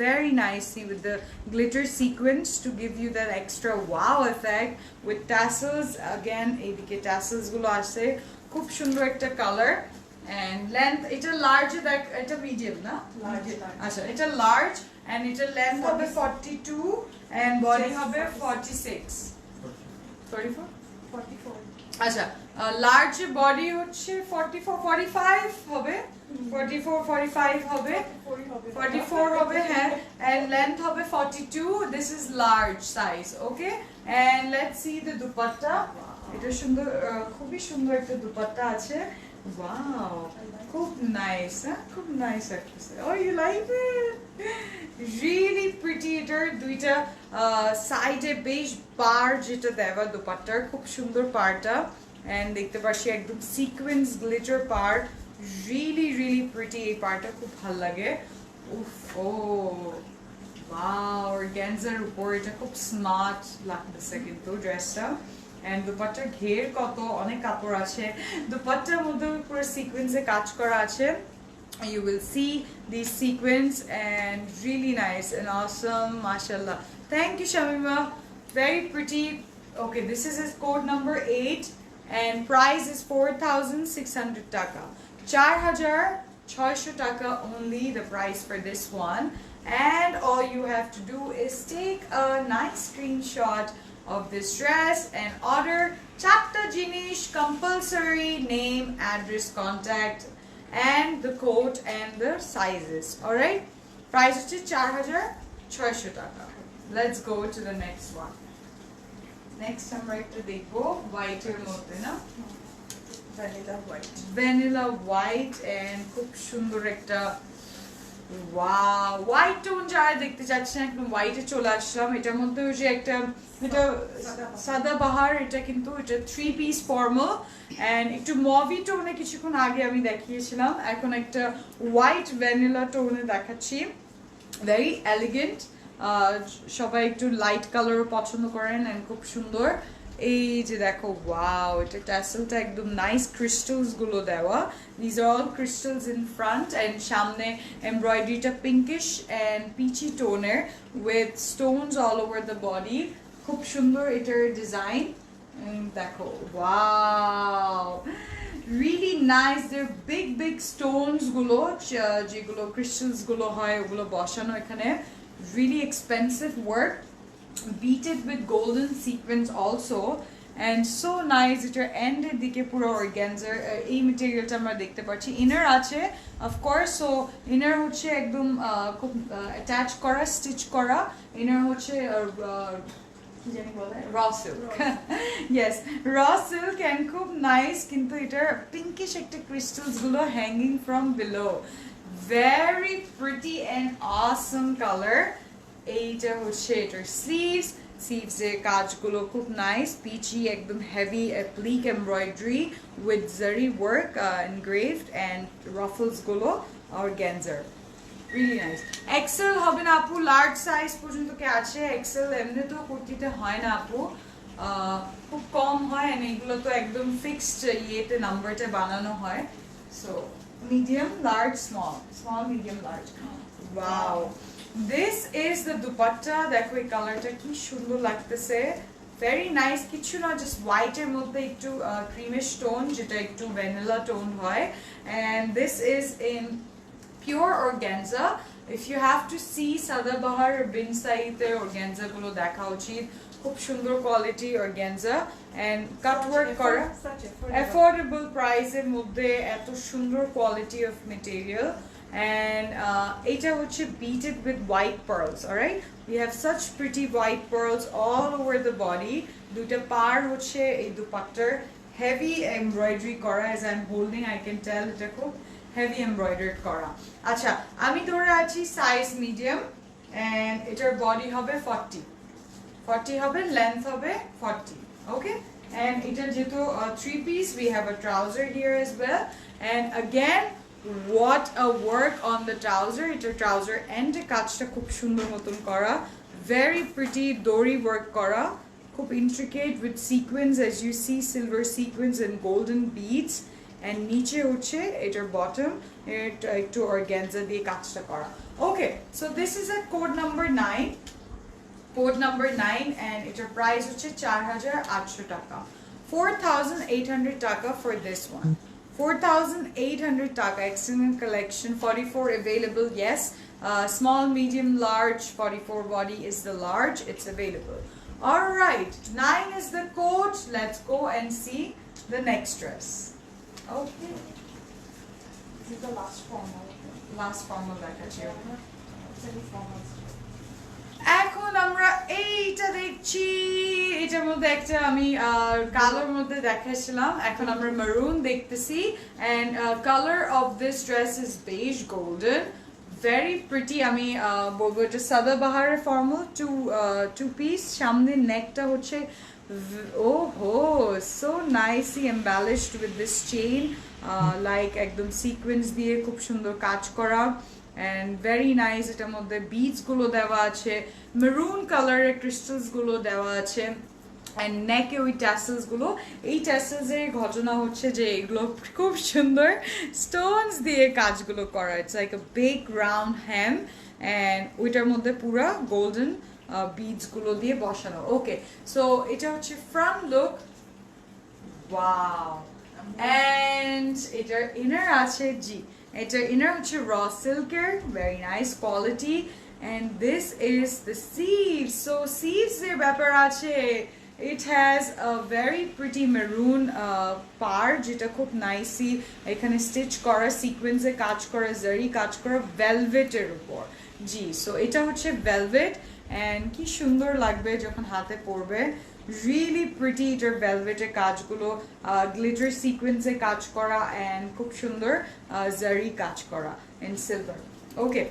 very nicely with the glitter sequence to give you that extra wow effect, with tassels again, edike tassels gulo ashe, khub sundor ekta color, and length eta large, eta medium na large, acha eta large, and এটার length হবে 42 and body হবে 46 44 44 আচ্ছা large body হচ্ছে 44 45 হবে 44 45 হবে 44 হবে হ্যাঁ and length হবে 42 this is large size okay and let's see the dupatta এটা সুন্দর খুবই সুন্দর একটা দুপাট্টা আছে wow খুব নাইস খুব নাইস লাগতেছে oh you like it really pretty এটার দুইটা সাইডে বেশ বার যেটা দেওয়া দুপাট্টার খুব সুন্দর পারটা and দেখতে পাচ্ছি একদম সিকোয়েন্স গ্লিটার পার really really pretty এই পারটা খুব ভালো লাগে উফ ও wow organzaর উপর এটা খুব স্মার্ট লাগতেছে কিন্তু ড্রেসটা and দুপাট্টার ঘের কত অনেক কাপড় আছে দুপাট্টার মধ্যে পুরো সিকোয়েন্সে কাজ করা আছে you will see these sequins and really nice and awesome mashallah thank you Shamima very pretty okay this is his code number 8 and price is 4,600 taka 4,600 taka only the price for this one and all you have to do is take a nice screenshot of this dress and order chapter jinish compulsory name address contact and the code and the sizes all right price is 4,600 taka let's go to the next one next আমরা একটা দেখবো white এর মধ্যে না vanilla white and খুব সুন্দর একটা wow white tone যারা দেখতে চাচ্ছেন একদম হোয়াইটে চলে আসলাম এটার মধ্যে ওই যে একটা এটা সাদা বাহার এটা কিন্তু এটা 3 পিস ফর্মাল এন্ড একটু মভি টোনে কিছুক্ষণ আগে আমি দেখিয়েছিলাম এখন একটা হোয়াইট ভ্যানিলা টোনে দেখাচ্ছি ভেরি এলিগেন্ট সবাই একটু লাইট কালার পছন্দ করেন এন্ড খুব সুন্দর এই যে দেখো ওয়াও এটা ট্যাসেলটা একদম নাইস ক্রিস্টালস গুলো দেওয়া these are all crystals in front and সামনে এমব্রয়ডারিটা পিঙ্কিশ এন্ড পিচি টোনের with stones all over the body খুব সুন্দর এটার ডিজাইন দেখো wow really nice they're big stones গুলো যেগুলো crystals গুলো হয় ওগুলো বসানো এখানে really expensive work beaded with golden sequins also and so nice এটার এন্ডের দিকে পুরো অর্গানজার এই ম্যাটেরিয়ালটা আমরা দেখতে পাচ্ছি ইনার আছে অফ কোর্স সো ইনার হচ্ছে একদম খুব অ্যাটাচ করা স্টিচ করা ইনার হচ্ছে কি জানি বলে raw silk yes raw silk and খুব নাইস কিন্তু এটার পিঙ্কিশ একটা ক্রিস্টালস গুলো hanging from below very pretty and awesome color এইটা হচ্ছে এটার স্লিভস এর কাজগুলো খুব নাইস পিচি একদম হেভি অ্যাপ্লিক এমব্রয়ডারি উইথ জারি ওয়ার্ক এনগ্রেভড এন্ড রাফলস গুলো অর্গানজার রিয়েলি নাইস এক্সেল হবে না আপু লার্জ সাইজ পর্যন্ত কি আছে এক্সেল এমনি তো কুর্তিতে হয় না আপু খুব কম হয় এন্ড এগুলো তো একদম ফিক্সড ইয়েতে নাম্বারটা বানানো হয় so medium large small medium large wow this is the dupatta দেখো এই কালারটা কি সুন্দর লাগতেছে very nice কিছু না just white এর মধ্যে একটু creamish tone যেটা একটু vanilla tone হয় and this is in pure organza if you have to see Sadabahar bin Said এর organza গুলো দেখা উচিত খুব সুন্দর quality organza and cut work করা affordable price এর মধ্যে এত সুন্দর quality of material and এটা হচ্ছে beaded with white pearls alright we have such pretty white pearls all over the body দুটো পার হচ্ছে এই দুপাট্টার heavy embroidery করা as I'm holding I can tell এটা খুব heavy embroidered করা আচ্ছা আমি ধরে আছি size medium and এটার body হবে 40 হবে length হবে 40 okay and এটা যেহেতু 3 piece we have a trouser here as well and again what a work on the trouser এটা trouser and কাজটা খুব সুন্দর মতন করা very pretty dori work করা খুব intricate with sequins as you see silver sequins and golden beads and নিচে হচ্ছে এটার bottom এটা একটু organza দিয়ে কাজটা করা okay so this is a code number 9 and its price হচ্ছে 4,800 টাকা 4,800 টাকা for this one 4,800 taka excellent collection 44 available yes Small, medium, large, 44 body is the large. It's available. All right, 9 is the coat. Let's go and see the next dress. Okay, This is the last formal. last formal দেখাচ্ছি। Formal. এখন আমরা এইটা দেখছি, এটার মধ্যে একটা আমি কালোর মধ্যে দেখাচ্ছিলাম, এখন আমরা maroon দেখতেছি and color of this dress is beige golden, very pretty। আমি বলবো এটা সাদাবাহারের ফর্মাল টু পিস, সামনে নেকটা হচ্ছে so nicely embellished with this chain, like একদম সিকোয়েন্স দিয়ে খুব সুন্দর কাজ করা and very nice। এটার মধ্যে beads গুলো দেওয়া আছে, maroon কালারের crystals গুলো দেওয়া আছে and নেকে ওই tassels গুলো, এই tassels এর ঘটনা হচ্ছে যে এগুলো খুব সুন্দর stones দিয়ে কাজগুলো করা, it's like a big round hem and ওইটার মধ্যে পুরা golden beads গুলো দিয়ে বসানো। ওকে, সো এটা হচ্ছে front look, wow, and এটার inner আছে জি, এটার inner হচ্ছে raw silker, very nice quality, and this is the sleeves। so sleeves এর ব্যাপার আছে, it has a very pretty maroon part যেটা খুব nicely এখানে stitch করা, সিকোয়েন্সে কাজ করা, জারি কাজ করা velvet এর উপর জি। সো এটা হচ্ছে velvet and কি সুন্দর লাগবে যখন হাতে পরবে, really pretty। এটার ভেলভেটের কাজগুলো গ্লিটার সিকোয়েন্সে কাজ করা and খুব সুন্দর জারি কাজ করা in silver। ওকে,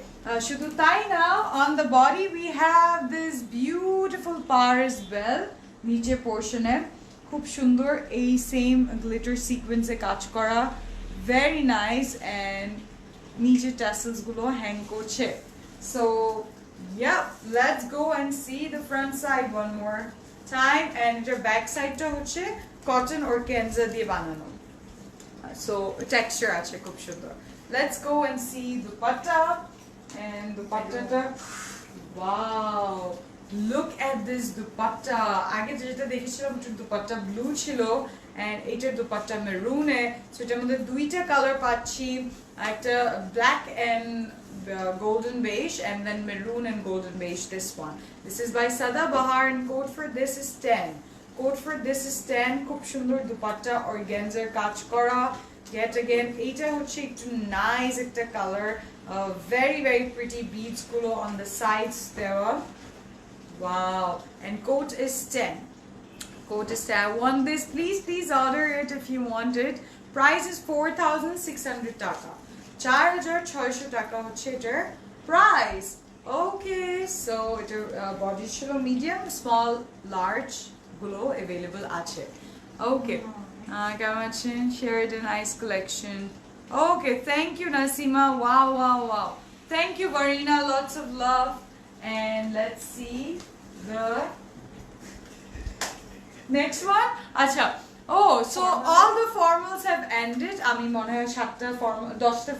শুধু তাই না, on the body we have this beautiful par as well, নিচে পোর্শনে খুব সুন্দর এই সেম গ্লিটার সিকোয়েন্সে কাজ করা, very nice, and নিচে tassels গুলো হ্যাং করছে। so yeah, let's go and see the front side one more time, and এটার ব্যাক সাইডটা হচ্ছে কটন অর্গানজা দিয়ে বানানো, so texture আছে খুব সুন্দর। let's go and see dupatta, and dupattata, wow, look at this dupatta। আগে যেটা দেখেছিলাম এটার dupatta ব্লু ছিল and এটার dupatta মেরুন এ, so এটার মধ্যে দুইটা কালার পাচ্ছি, একটা black and golden beige and then maroon and golden beige, this one, this is by Sadabahar and code for this is 10, code for this is 10। খুব সুন্দর dupatta organza কাজ করা, yet again এটা হচ্ছে একটু nice একটা colour, very very pretty beads গুলো on the sides দেওয়া, wow, and coat is 10, coat is 10। I want this, please order it if you want it। price is 4,600 টাকা, 4,600 টাকা হচ্ছে এটার প্রাইস। ওকে, সো এটার বডি ছিল medium, small, large গুলো available আছে। ওকে, কেমন আছেন? Sheridan Nice collection। Okay, thank you Nasima, wow wow wow, thank you Varina, lots of love, and let's see the next one। আচ্ছা, oh, so all the formals have ended। আমি মনে হয় 10টা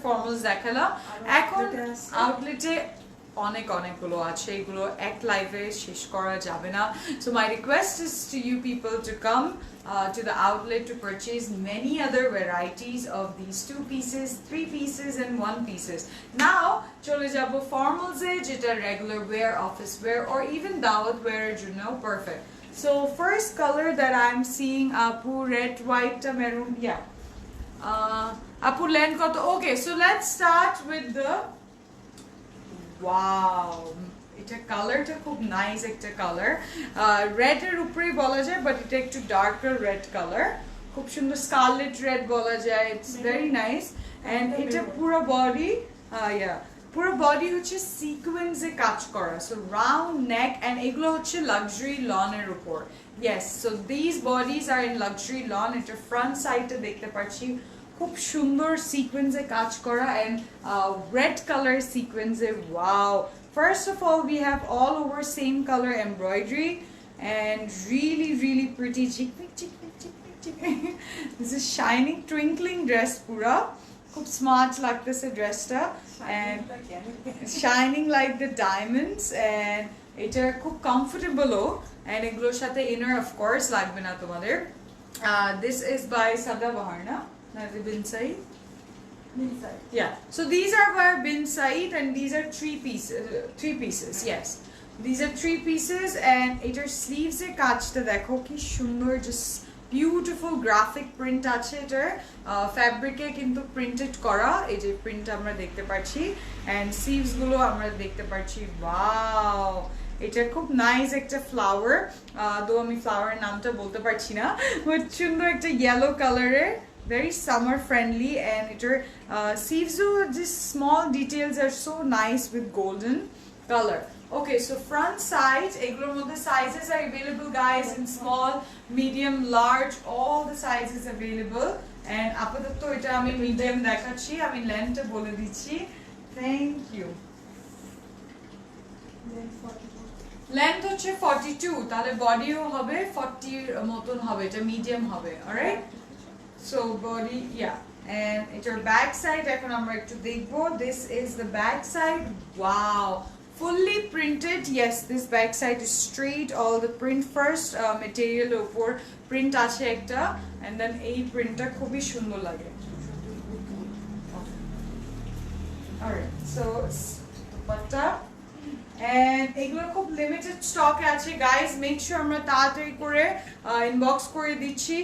formals দেখালাম, এখন আউটলেটে অনেকগুলো আছে, এগুলো এক লাইভে শেষ করা যাবে না। so my request is to you people to come to the outlet to purchase many other varieties of these 2 pieces, 3 pieces and 1 pieces। now চলে যাব formals এ, যেটা regular wear, office wear or even dawat wear এর জন্য perfect। so first color that I'm seeing, apu red, white, maroon, yeah, apu length কত? okay, so let's start with the wow, এটা কালারটা খুব nice একটা colour, red এর উপরেই বলা যায় বাট এটা একটু ডার্কার রেড কালার, খুব সুন্দর স্কারলেট রেড বলা যায়, ইটস ভেরি নাইস। এন্ড এটা পুরো বডি পুরো বডি হচ্ছে সিকোয়েন্সে কাজ করা, সো রাউন্ড নেক, এন্ড এগুলো হচ্ছে লাক্সারি লনের উপর। Yes, so this bodies are in luxury loan. এটা ফ্রন্ট সাইডটা দেখতে পাচ্ছি খুব সুন্দর সিকোয়েন্সে কাজ করা and red color সিকোয়েন্সে, wow। first of all we have all over same color embroidery and really pretty chickpink। this is shining twinkling dress pura, খুব smart লাগতেছে ড্রেসটা and shining like the diamonds, and এটা খুব কমফোর্টেবলও, and এগুলোর সাথে inner of course লাগবে না তোমাদের। this is by Sadabahar, na? Bin Said? Inside. Yeah, so these are our bin side and these are three pieces, yes. These are three pieces and এটার sleeves এর কাজটা দেখো কি সুন্দর, just beautiful graphic print আছে এটার, ফ্যাব্রিকে কিন্তু printed করা, এই যে প্রিন্ট আমরা দেখতে পাচ্ছি and sleeves গুলো আমরা দেখতে পাচ্ছি, ওয়াও এটা খুব নাইস একটা ফ্লাওয়ার, দো আমি ফ্লাওয়ারের নামটা বলতে পারছি না, বাট সুন্দর একটা ইয়েলো কালারের, very summer friendly, and it sleeves, just small details are so nice with golden color. Okay, so front side, eguloর মধ্যে sizes are available guys in small, medium, large, all the sizes available, and আপাতত এটা আমি medium দেখাচ্ছি, আমি length বলে দিচ্ছি, thank you. Then 42. Length হচ্ছে 42, তাহলে বডিও হবে 40 এর মতন হবে, এটা মিডিয়াম হবে, alright? So body, yeah, and it's your back side. এখন আমরা একটু দেখবো. This is the back side. Wow, fully printed. Yes, this back side is straight. All the print first material উপর print আছে একটা, and then এই printটা খুবই সুন্দর লাগে. Alright, so dupatta. And এগুলো খুব লিমিটেড স্টকে আছে গাইস, মেক শিওর আমরা তাড়াতাড়ি করে ইনবক্স করে দিচ্ছি।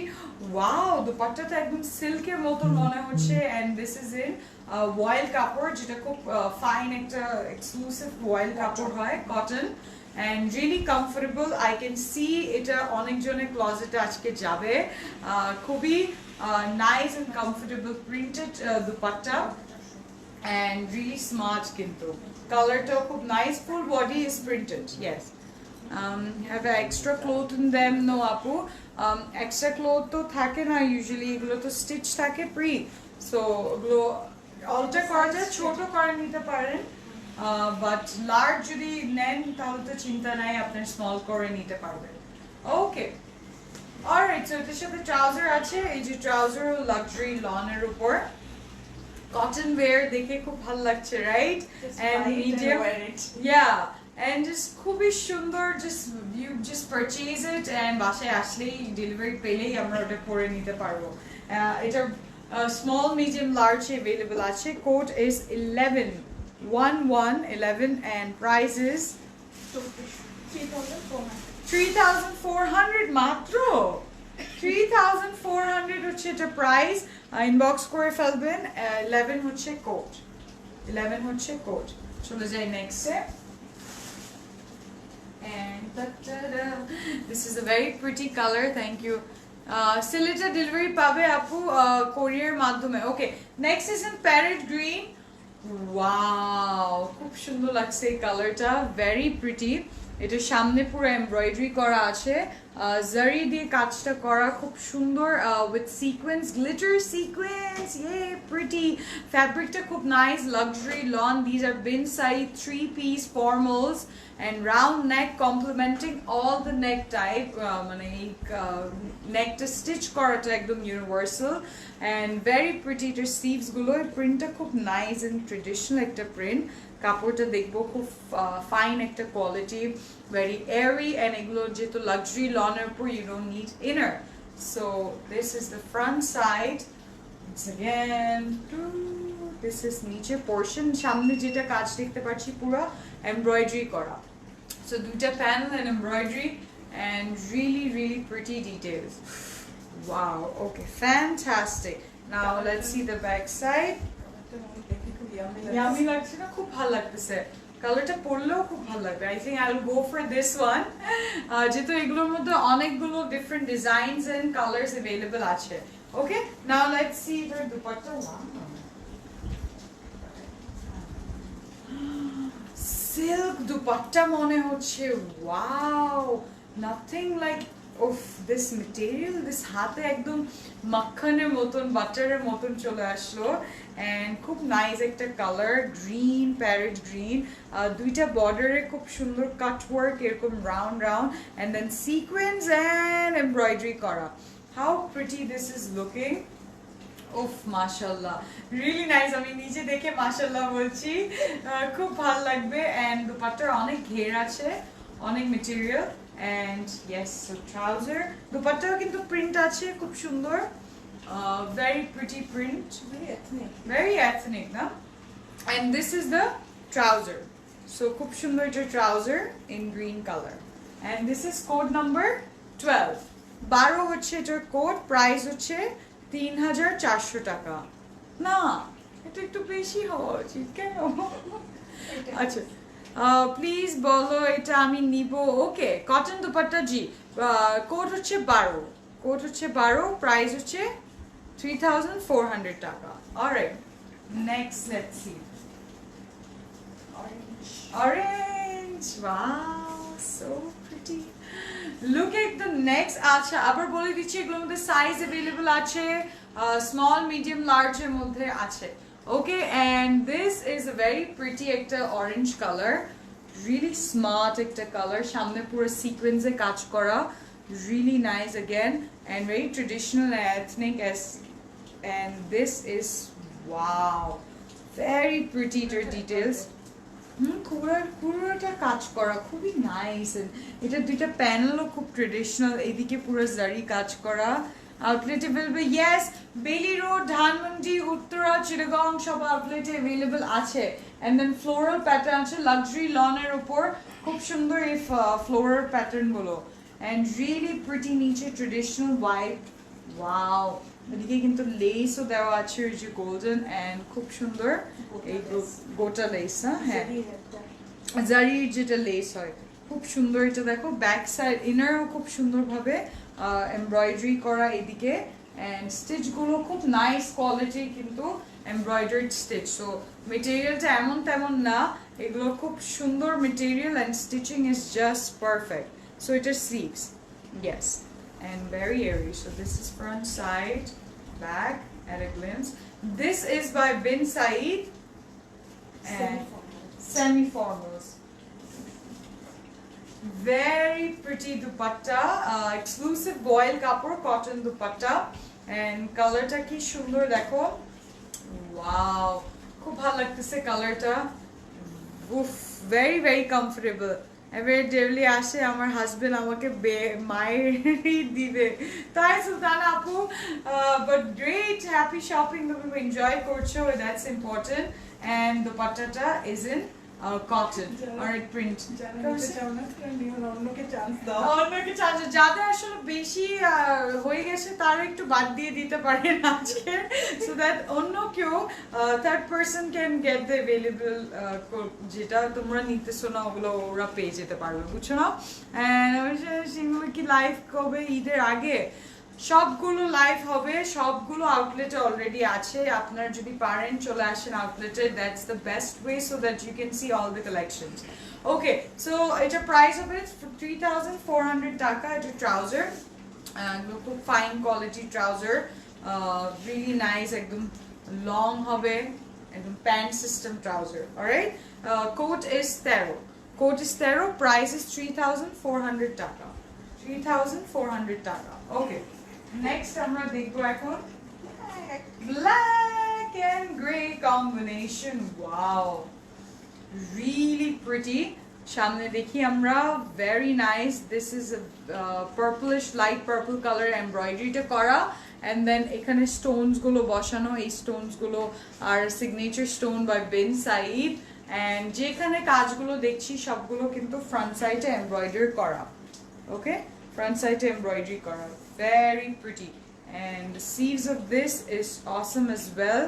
ওয়াও, দুপাট্টাটা একদম সিল্কের মতো মনে হচ্ছে, এন্ড দিস ইজ ইন ওয়াইল কাপড়, যেটা খুব ফাইন একটা এক্সক্লুসিভ ওয়াইল কাপড় হয়, cotton, and really comfortable. I can see এটা অনেকজনের ক্লোজেটে আজকে যাবে, খুবই nice and comfortable printed dupatta, and really smart কিন্তু colorটা খুব nice, full body is printed, yes. Have an extra cloth in them? No আপু, extra cloth তো থাকে না usually, এগুলো তো stitch থাকে pre, so এগুলো alter করা যায়, ছোট করে নিতে পারেন, but large যদি নেন তাহলে তো চিন্তা নাই, আপনার small করে নিতে পারবেন। Okay, alright, so এটার সাথে ট্রাউজার আছে, এই যে ট্রাউজার লাক্সারি লনের উপর, cotton wear দেখে খুব ভালো লাগছে, right? And medium, yeah, and just খুবই সুন্দর, just you just purchase it and বাসায় আসলেই ডেলিভারি পেলেই আমরা ওটা পরে নিতে পারবো। এটা small, medium, large available আছে, code is 11 and price is 3,400 মাত্র, 3,400 হচ্ছে এটা প্রাইস, ইনবক্স করে ফেলবেন। 11 হচ্ছে কোড, 11 হচ্ছে কোড। চলে যাই নেক্সটে, and this is a very pretty color, thank you. সিলেটে ডেলিভারি পাবে আপু কোরিয়ার মাধ্যমে। Okay, next is in parrot green. Wow, খুব সুন্দর লাগছে এই কালারটা, ভেরি প্রিটি। এটা সামনে পুরো এমব্রয়ডারি করা আছে, জারি দিয়ে কাজটা করা, খুব সুন্দর, উইথ সিকোয়েন্স, গ্লিটার সিকোয়েন্স, ইয়ে প্রিটি। ফ্যাব্রিকটা খুব nice, luxury lawn. These are Bin Saeed 3-piece formals and round neck complementing all the neck type, মানে এই নেকটা স্টিচ করাটা একদম ইউনিভার্সাল and very pretty। এটার স্লিভস গুলো, প্রিন্টটা খুব নাইস এন্ড ট্রেডিশনাল একটা প্রিন্ট। কাপড়টা দেখবো খুব ফাইন একটা কোয়ালিটি, ভেরি এয়ারি, এন্ড এগুলো যেহেতু লাক্সারি লনের উপর you don't need inner. So this is the front side, again this is নিচে পোর্শন, সামনে যেটা কাজ দেখতে পাচ্ছি পুরো এমব্রয়ডারি করা। So দুইটা panel and embroidery and really pretty details. Wow, okay, fantastic. Now let's see the back side. Yummy লাগছে না? খুব ভালো লাগতেছে, কালারটা পরলেও খুব ভালো লাগবে। I think I will go for this one, যেহেতু এগুলোর মধ্যে অনেকগুলো different designs and colors available আছে। Okay, now let's see the dupatta. Silk dupatta মনে হচ্ছে, wow, nothing like this material, this হাতে একদম মাখনের মতন, বাটারের মতন চলে আসলো, and খুব নাইস একটা কালার, গ্রিন, প্যারেট গ্রিন, দুইটা বর্ডারে খুব সুন্দর কাট ওয়ার্ক, এরকম round round, and then sequins and embroidery করা। How pretty this is looking! উফ, মাশাআল্লাহ, রিয়েলি নাইস। আমি নিজে দেখে মাশাআল্লাহ বলছি, খুব ভালো লাগবে। এন্ড দুপাট্টার অনেক ঘের আছে, অনেক material, and yes, so trouser, দুপাট্টাও কিন্তু প্রিন্ট আছে খুব সুন্দর। very pretty print, Very ethnic. very ethnic na, and this is the trouser. So খুব সুন্দর একটা trouser in green color, and this is code number 12. 12 হচ্ছে এটার কোড, প্রাইস হচ্ছে 3400 টাকা। না এটা একটু বেশি হওয়া উচিত কেন? আচ্ছা প্লিজ বলো এটা আমি নিব। ওকে কটন দুপাট্টা জি, কোড হচ্ছে 12, কোড হচ্ছে 12, প্রাইস হচ্ছে 3400 টাকা। Alright next let's see Orange. orange, wow, so pretty. Look at the next. আচ্ছা আবার বলে দিচ্ছি এগুলোর মধ্যে সাইজ अवेलेबल আছে, স্মল মিডিয়াম লার্জ এর মধ্যে আছে। ওকে and this is a very pretty একটা অরেঞ্জ কালার, really smart একটা কালার, সামনে পুরো সিকোয়েন্সে কাজ করা, really nice again and very traditional and ethnic as, and this is wow, very pretty details. পুরোটা কাজ করা খুবই নাইস, এটা দুইটা প্যানেলও খুব ট্রেডিশনাল, এদিকে পুরো জারি কাজ করা। আউটলেট अवेलेबल, ইয়েস বেলি রোড, ধানমন্ডি, উত্তরা, চিটাগং সব আউটলেটে अवेलेबल আছে। এন্ড দেন ফ্লোরাল প্যাটার্ন আছে লাক্সারি লনের উপর, খুব সুন্দর এই ফ্লোরাল প্যাটার্ন গুলো এন্ড রিয়েলি প্রিটি, নিচে ট্রেডিশনাল হোয়াইট, ওয়াও। এদিকে কিন্তু লেসও দেওয়া আছে ওই যে গোল্ডেন এন্ড খুব সুন্দর এই গোটা লেস, হ্যাঁ জারির যেটা লেস হয় খুব সুন্দর। এটা দেখো ব্যাক সাইড ইনারও খুব সুন্দরভাবে এমব্রয়ডারি করা এদিকে, এন্ড স্টিচ গুলো খুব নাইস কোয়ালিটি, কিন্তু এমব্রয়ডারিড স্টিচ, সো মেটেরিয়ালটা এমন তেমন না, এগুলো খুব সুন্দর material and stitching is just perfect. So এটা sleeves, yes, and very airy. So this is front, side, back at a glimpse. This is by Bin Said and semi-formals. Very pretty dupatta, exclusive boil kapor cotton dupatta, and color ta ki সুন্দর দেখো, wow, খুব ভালো লাগতেছে কালারটা, উফ, very very comfortable. এবারে daily আসে আমার হাজবেন্ড আমাকে মায়েরই দিবে, তাই সুলতান আপু, বাট গ্রেট, হ্যাপি শপিং, তুমি এনজয় করছো, দ্যাটস ইম্পর্টেন্ট। এন্ড দোপাট্টাটা ইজ ইন কটন আর প্রিন্ট। অন্যকে চান্স দাও, অন্যকে চান্স, যাদের আসলে বেশি হয়ে গেছে তারা একটু বাদ দিয়ে দিতে পারেন আজকে, সো দ্যাট অন্য কেউ third person can get the available, যেটা তোমরা নিতেছো না ওগুলো ওরা পেয়ে যেতে পারবে, বুঝছো না? সেগুলো কি লাইভ কবে? ঈদের আগে সবগুলো লাইভ হবে, সবগুলো আউটলেটে অলরেডি আছে, আপনারা যদি পারেন চলে আসেন আউটলেটে, that's the best way so that you can see all the collections. Okay so এটা প্রাইস হবে 3400 টাকা। এটা ট্রাউজার, খুব fine quality trouser, really nice, একদম লং হবে, একদম pant system trouser. Alright, code is 13, code is 13, price is 3400 taka, 3400 taka. Okay next আমরা দেখবো এখন black and grey combination, wow, really pretty. সামনে দেখি আমরা, very nice, this is a purplish light purple color এমব্রয়ডারিটা করা, and then এখানে স্টোনস গুলো বসানো, এই স্টোনস গুলো আর signature stone by Bin Saeed, and যেখানে কাজগুলো দেখছি সবগুলো কিন্তু ফ্রন্ট সাইডে এমব্রয়ডারি করা। ওকে, front side embroidery kora, very pretty, and the sleeves of this is awesome as well.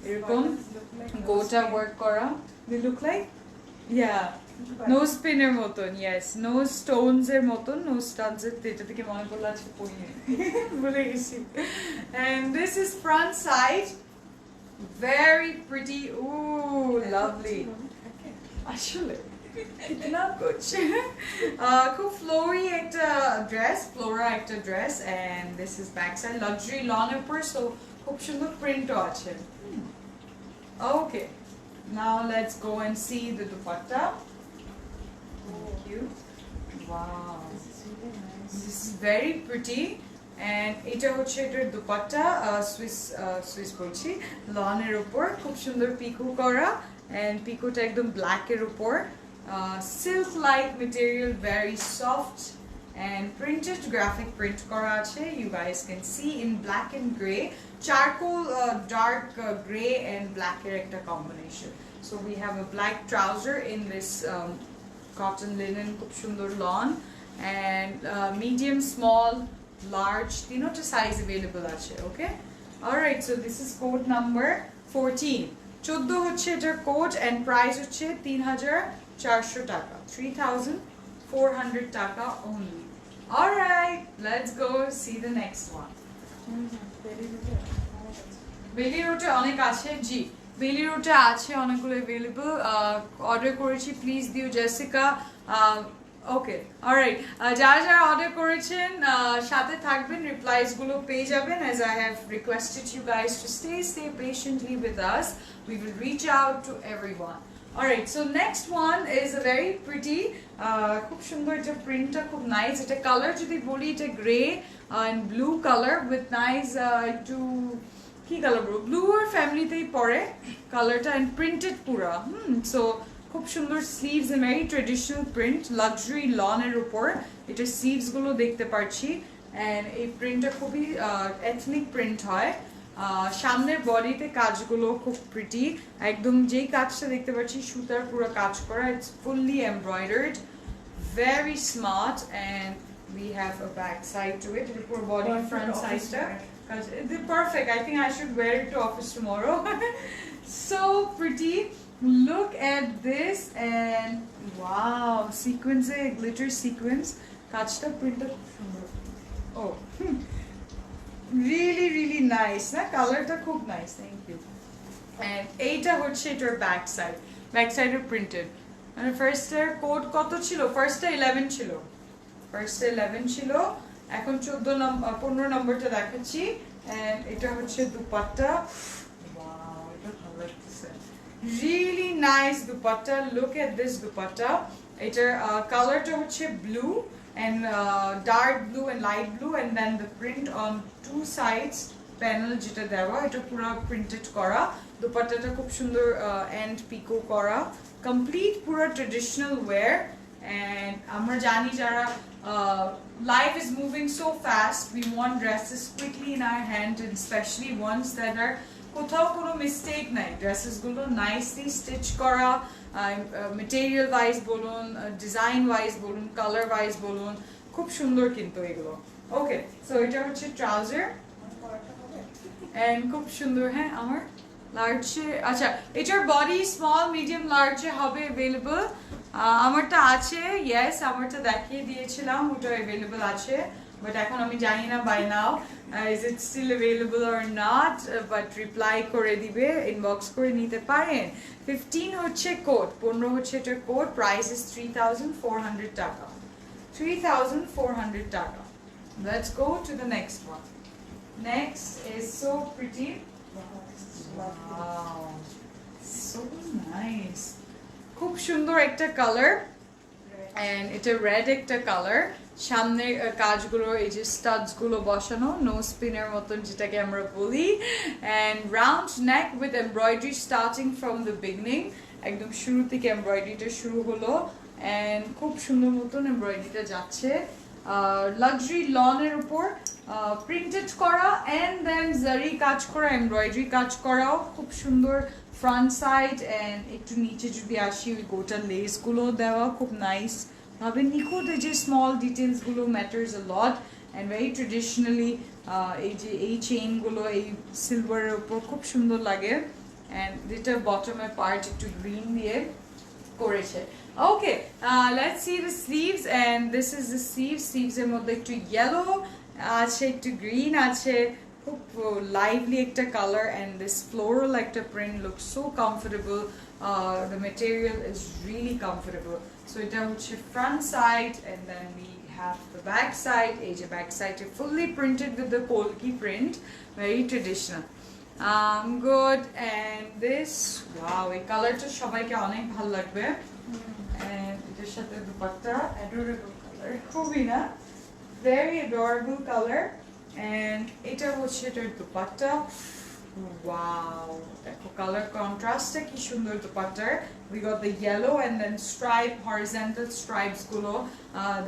এরকম গোটা ওয়ার্ক করা, they look like, yeah, nose pin এর মতন, yes, nose stones এর মতন, nose studs এর, এটা থেকে মনে পড়লো আজকে পড়িনি, ভুলে গেছি। And this is front side, very pretty, ooh, lovely, আসলে कितना कुछ, खूब flowy একটা dress, flora একটা dress, and this is back side, luxury lawn upper, so খুব সুন্দর print আছে। Okay, now let's go and see the dupatta. Thank you. Wow, this is very pretty, and এটা হচ্ছে এটার দুপাট্টা, সুইস বলছি, লনের উপর খুব সুন্দর পিকো করা, and পিকোটা একদম ব্ল্যাক এর উপর, silk like material, very soft and printed graphic print করা আছে. You guys can see in black and gray, charcoal, dark gray and black এর একটা combination. So we have a black trouser in this cotton linen খুব সুন্দর lawn, and medium, small, large তিনটা size available আছে. Okay, alright, so this is code number 14. 14 হচ্ছে এটার code and price হচ্ছে 3400 টাকা, 3400 টাকা only. Alright, let's go see the next one. বেলি রোটে অনেক আছে, জি বেলি রোটে আছে অনেকগুলো अवेलेबल. অর্ডার করেছি, প্লিজ দিও জেসিকা. ওকে, অলরাইট, যারা যারা অর্ডার করেছেন সাথে থাকবেন, রিপ্লাইজ গুলো পেয়ে যাবেন. as I have requested you guys to stay patiently with us, we will reach out to everyone. Alright, so next one is a very pretty, খুব সুন্দর, এটা প্রিন্টটা খুব নাইস. এটা কালার যদি বলি, এটা grey and blue color with nice একটু কি কালার বলবো, ব্লু আর ফ্যামিলিতেই পরে কালারটা, and printed পুরা. সো খুব সুন্দর sleeves, a very traditional print, luxury loan এর উপর এটা স্লিভস গুলো দেখতে পাচ্ছি. এন্ড এই প্রিন্টটা খুবই এথনিক প্রিন্ট হয়. সামনের বডিতে কাজগুলো খুব প্রিটি, একদম যেই কাজটা দেখতে পাচ্ছি সুতার পুরো কাজ করা. It's fully embroidered, very smart, and we have a back side to it. For body front sideটা perfect. I think I should wear it to office tomorrow. So pretty. Look at this, and wow, sequence, glitter sequence. কাজটা প্রিন্টটা খুব সুন্দর. Oh, really really nice না, কালারটা খুব nice. Thank you. and এইটা হচ্ছে এটার ব্যাক সাইড, ব্যাক সাইডে প্রিন্টেড. মানে ফার্স্টের কোড কত ছিল? ফার্স্টে 11 ছিল, ফার্স্টে 11 ছিল, এখন 15 নম্বরটা দেখাচ্ছি. and এটা হচ্ছে দুপাট্টা. ওয়াও, এটা ভালো লাগতেছে, really nice dupatta. Look at this dupatta. এটার কালারটা হচ্ছে blue and dark blue and light blue, and then the print on two sides panel যেটা দেওয়া, এটা পুরো প্রিন্টেড করা. দুপাট্টাটা খুব সুন্দর এন্ড পিকো করা, কমপ্লিট পুরো ট্রেডিশনাল ওয়্যার. and আমরা জানি যারা life is moving so fast, we want dresses quickly in our hand, and especially ones that are কোথাও কোনো মিস্টেক নাই, ড্রেসেস গুলো নাইসলি স্টিচ করা, মেটেরিয়াল ওয়াইজ বলুন, ডিজাইন ওয়াইজ বলুন, কালার ওয়াইজ বলুন, খুব সুন্দর কিন্তু এগুলো. ওকে, সো এটা হচ্ছে ট্রাউজার এন্ড খুব সুন্দর. হ্যাঁ, আমার লার্জে, আচ্ছা এটার বডি স্মল, মিডিয়াম, লার্জে হবে अवेलेबल. আমারটা আছে, ইয়েস আমারটা দেখিয়ে দিয়েছিলাম, ওটা अवेलेबल আছে, বাট এখন আমি জানি না by now is it still available or not, but reply করে দিবে, ইনবক্স করে নিতে পারেন. 15 হচ্ছে কোড, 15 হচ্ছে এটার কোড. প্রাইস is 3400 টাকা, 3400 টাকা. Let's go to the next one. Next is so pretty. Wow, so nice, খুব সুন্দর একটা কালার, and এটা রেড একটা কালার. সামনের কাজগুলো এই যে স্টাডস গুলো বসানো, নো স্পিনের মতন যেটাকে আমরা বলি, and round neck with embroidery starting from the beginning, একদম শুরু থেকে এমব্রয়ডারিটা শুরু হলো, and খুব সুন্দর মতন এমব্রয়ডারিটা যাচ্ছে. লাক্সারি লনের উপর প্রিন্টেড করা, and then জারি কাজ করা, এমব্রয়ডারি কাজ করাও খুব সুন্দর. ফ্রন্ট সাইড এন্ড একটু নিচে যদি আসি, ওই গোটা লেস গুলো দেওয়া খুব নাইস ভাবে নিখুঁত. এই যে স্মল ডিটেলস গুলো matters a lot, and very traditionally এই যে এই চেইন গুলো এই সিলভারের উপর খুব সুন্দর লাগে. এন্ড যেটা বটমের পার্ট একটু গ্রিন দিয়ে করেছে. Okay, let's see the sleeves, and this is the sleeves. Sleeves এর মধ্যে একটু ইয়েলো আছে, একটু গ্রিন আছে, খুব লাইভলি একটা কালার, and this floral একটা print looks so comfortable. The material is really comfortable. So এটা হচ্ছে front side, and then we have the back side. এই যে back side fully printed with the polki print, very traditional. Good, and this, wow, এই কালারটা সবাইকে অনেক ভালো লাগবে. And এটার সাথে দুপাট্টা, adorable color, খুবই না, very adorable color. And এটা হচ্ছে এটার দুপাট্টা. ওয়াও, দেখো কালার কন্ট্রাস্টটা কি সুন্দর দুপাট্টার. we got the yellow and then stripe, horizontal stripes গুলো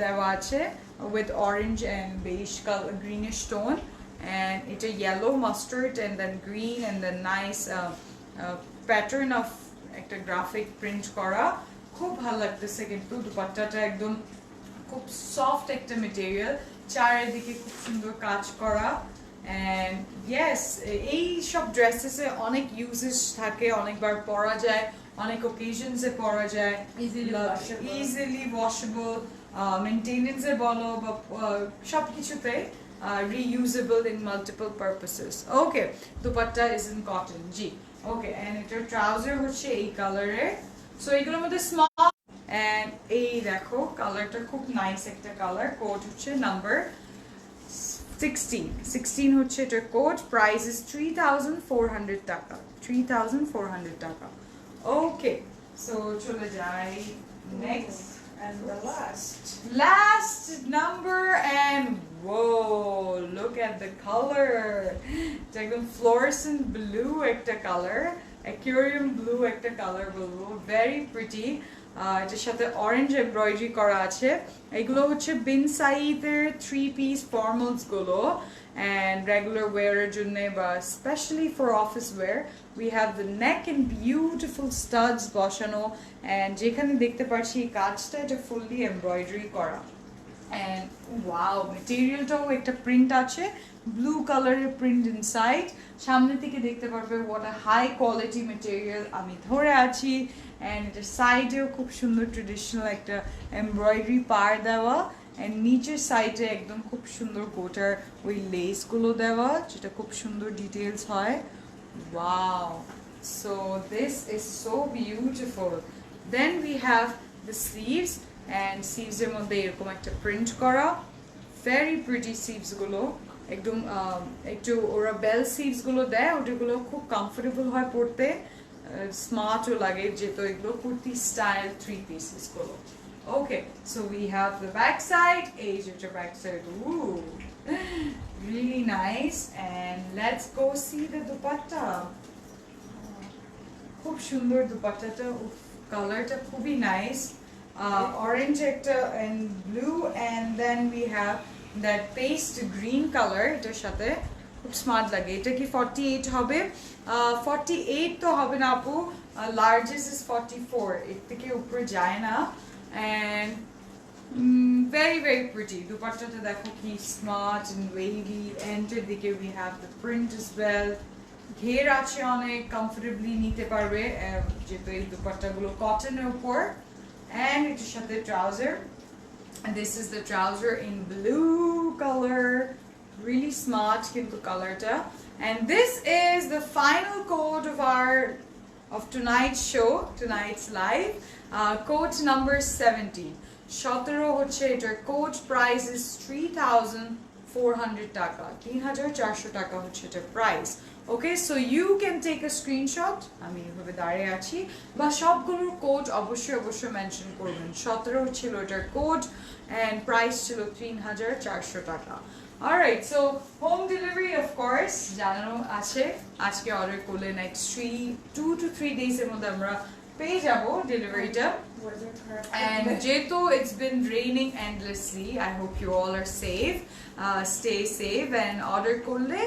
দেওয়া আছে. with orange and beige color, greenish tone, and it's a yellow, mustard, and then green, and then nice pattern of একটা graphic print করা। খুব ভালো লাগতেছে কিন্তু দুপাট্টাটা একদম খুব সফট একটা মেটেরিয়াল, চারিদিকে খুব সুন্দর কাজ করা। এন্ড ইয়েস, এই সব ড্রেসেসে অনেক ইউজেস থাকে, অনেকবার পরা যায়, অনেক অকেশনসে পরা যায়, ইজিলি ওয়াশেবল, মেনটেনেন্সে বলো বা সবকিছুতে reusable in multiple purposes. Okay, dupatta is in cotton, G. Okay, and এটার ট্রাউজার হচ্ছে এই কালারের। সো এগুলোর মধ্যে স্মল, এন্ড এই দেখো কালারটা খুব নাইস একটা কালার। কোড হচ্ছে নাম্বার 16 হচ্ছে এটার কোড। প্রাইস ইজ 3,400 টাকা, 3,400 টাকা। ওকে, সো চলে যাই next And the last number, and whoa, look at the color. It's like a fluorescent blue একটা color, aquarium blue একটা color বলবো, very pretty. এটার সাথে অরেঞ্জ এমব্রয়ডারি করা আছে। এগুলো হচ্ছে বিন সাইদের 3-piece ফর্মালস গুলো, and regular wear এর জন্য বা especially for office wear. We have the neck and beautiful studs বসানো, and যেখানে দেখতে পাচ্ছি এই কাজটা এটা ফুললি এমব্রয়ডারি করা। And wow, materialটাও একটা প্রিন্ট আছে, ব্লু কালারের প্রিন্ট ইনসাইড। সামনে থেকে দেখতে পারবে what a high quality material আমি ধরে আছি। and এটার সাইডেও খুব সুন্দর ট্রেডিশনাল একটা এমব্রয়ডারি পার দেওয়া, and নিচের সাইডে একদম খুব সুন্দর গোটার ওই লেসগুলো দেওয়া, যেটা খুব সুন্দর ডিটেলস হয়। Wow, so this is so beautiful. Then we have the sleeves, and sleeves এর মধ্যে এরকম একটা প্রিন্ট করা, very pretty sleeves গুলো, একদম একটু ওরা বেল sleeves গুলো দেয়, ওটাগুলো খুব কমফোর্টেবল হয় পরতে, স্মার্টও লাগে, যেহেতু এগুলো কুর্তি স্টাইল 3 pieces গুলো। Okay, so we have the back side, age of your back side, ooh, really nice, and let's go see the dupatta. খুব সুন্দর দুপাট্টাটা, কালারটা খুবই নাইস, অরেঞ্জ একটা and blue, and then we have that paste green color, এটার সাথে খুব smart লাগে। এটা কি 48 হবে? 48 তো হবে না আপু, লার্জেস্ট ইজ 44, এর থেকে উপরে যায় না। and very very pretty দুপাট্টাটা দেখো কি স্মার্ট and wavy, এন্ডের দিকে we have the print as well, ঘের আছে অনেক, কমফোর্টেবলি নিতে পারবে যেহেতু এই দুপাট্টাগুলো কটনের উপর। and এটার সাথে trouser, and this is the trouser in blue color, really smart কিন্তু কালারটা। and this is the final code of tonight's show, tonight's live, code number 17 হচ্ছে এটার কোড। প্রাইস ইজ 3,400 টাকা, 3,400 টাকা হচ্ছে এটার price. Okay, so you can take a screenshot, আমি এভাবে দাঁড়িয়ে আছি, বা সবগুলোর কোড অবশ্যই মেনশন করবেন। 17 ছিল এটার কোড, and প্রাইস ছিল 3,400 টাকা। Alright, so home delivery of course জানানো আছে, আজকে অর্ডার করলে next 2 to 3 days এর মধ্যে আমরা পেয়ে যাবো ডেলিভারিটা। and যেহেতু it's been raining endlessly, I hope you all are safe, stay safe, and order করলে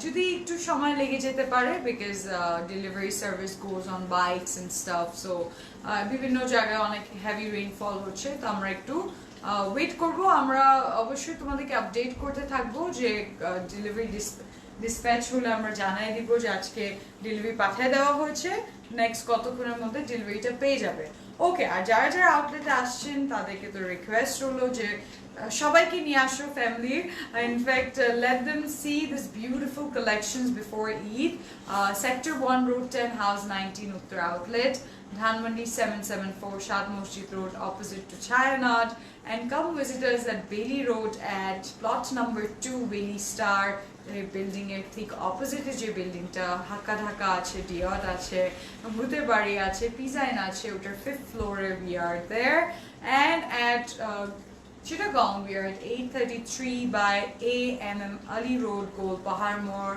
যদি একটু সময় লেগে যেতে পারে because delivery service goes on bikes and stuff, so বিভিন্ন জায়গায় অনেক heavy rainfall হচ্ছে, তো আমরা একটু ওয়েট করব। আমরা অবশ্যই তোমাদেরকে আপডেট করতে থাকবো যে ডেলিভারি ডিসপ্যাচ হলে আমরা জানাই দিব যে আজকে ডেলিভারি পাঠিয়ে দেওয়া হয়েছে, নেক্সট কতক্ষণের মধ্যে ডেলিভারিটা পেয়ে যাবে। ওকে, আর যারা আউটলেটে আসছেন তাদেরকে তো রিকোয়েস্ট হলো যে সবাইকে নিয়ে আসো family, in fact let them C this beautiful collections before Eid. Sector 1 road 10 house 19 উত্তর outlet, Dhanmandi 774 Shad Masjid Road opposite to Chayanad, and come visit us at Bailey Road at plot number 2 Bailey Star building এর ঠিক অপোজিটে যে বিল্ডিংটা, হাক্কা ঢাকা আছে, ডিওট আছে, ভূতের বাড়ি আছে, পিজাইন আছে, ওটার 5th floor-এ we are there, and at Chittagong we are at 833 by AMM Ali Road, Gold Pahar More,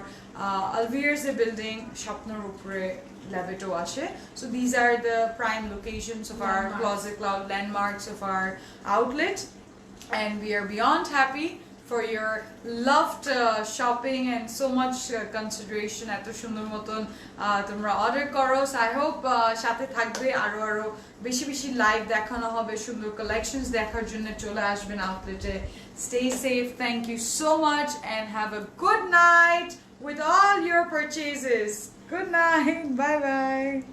Alvir's building, Shapnar upre Lebeto ashe. So these are the prime locations of our Closet Cloud landmarks of our outlet. and we are beyond happy for your loved shopping and so much consideration এত সুন্দর মতন তোমরা order করো so I hope সাথে থাকবে আরো আরো বেশি বেশি লাইভ দেখানো হবে সুন্দর কালেকশনস দেখার জন্য চলে আসবেন আউটলেটে stay safe thank you so much and have a good night with all your purchases good night bye bye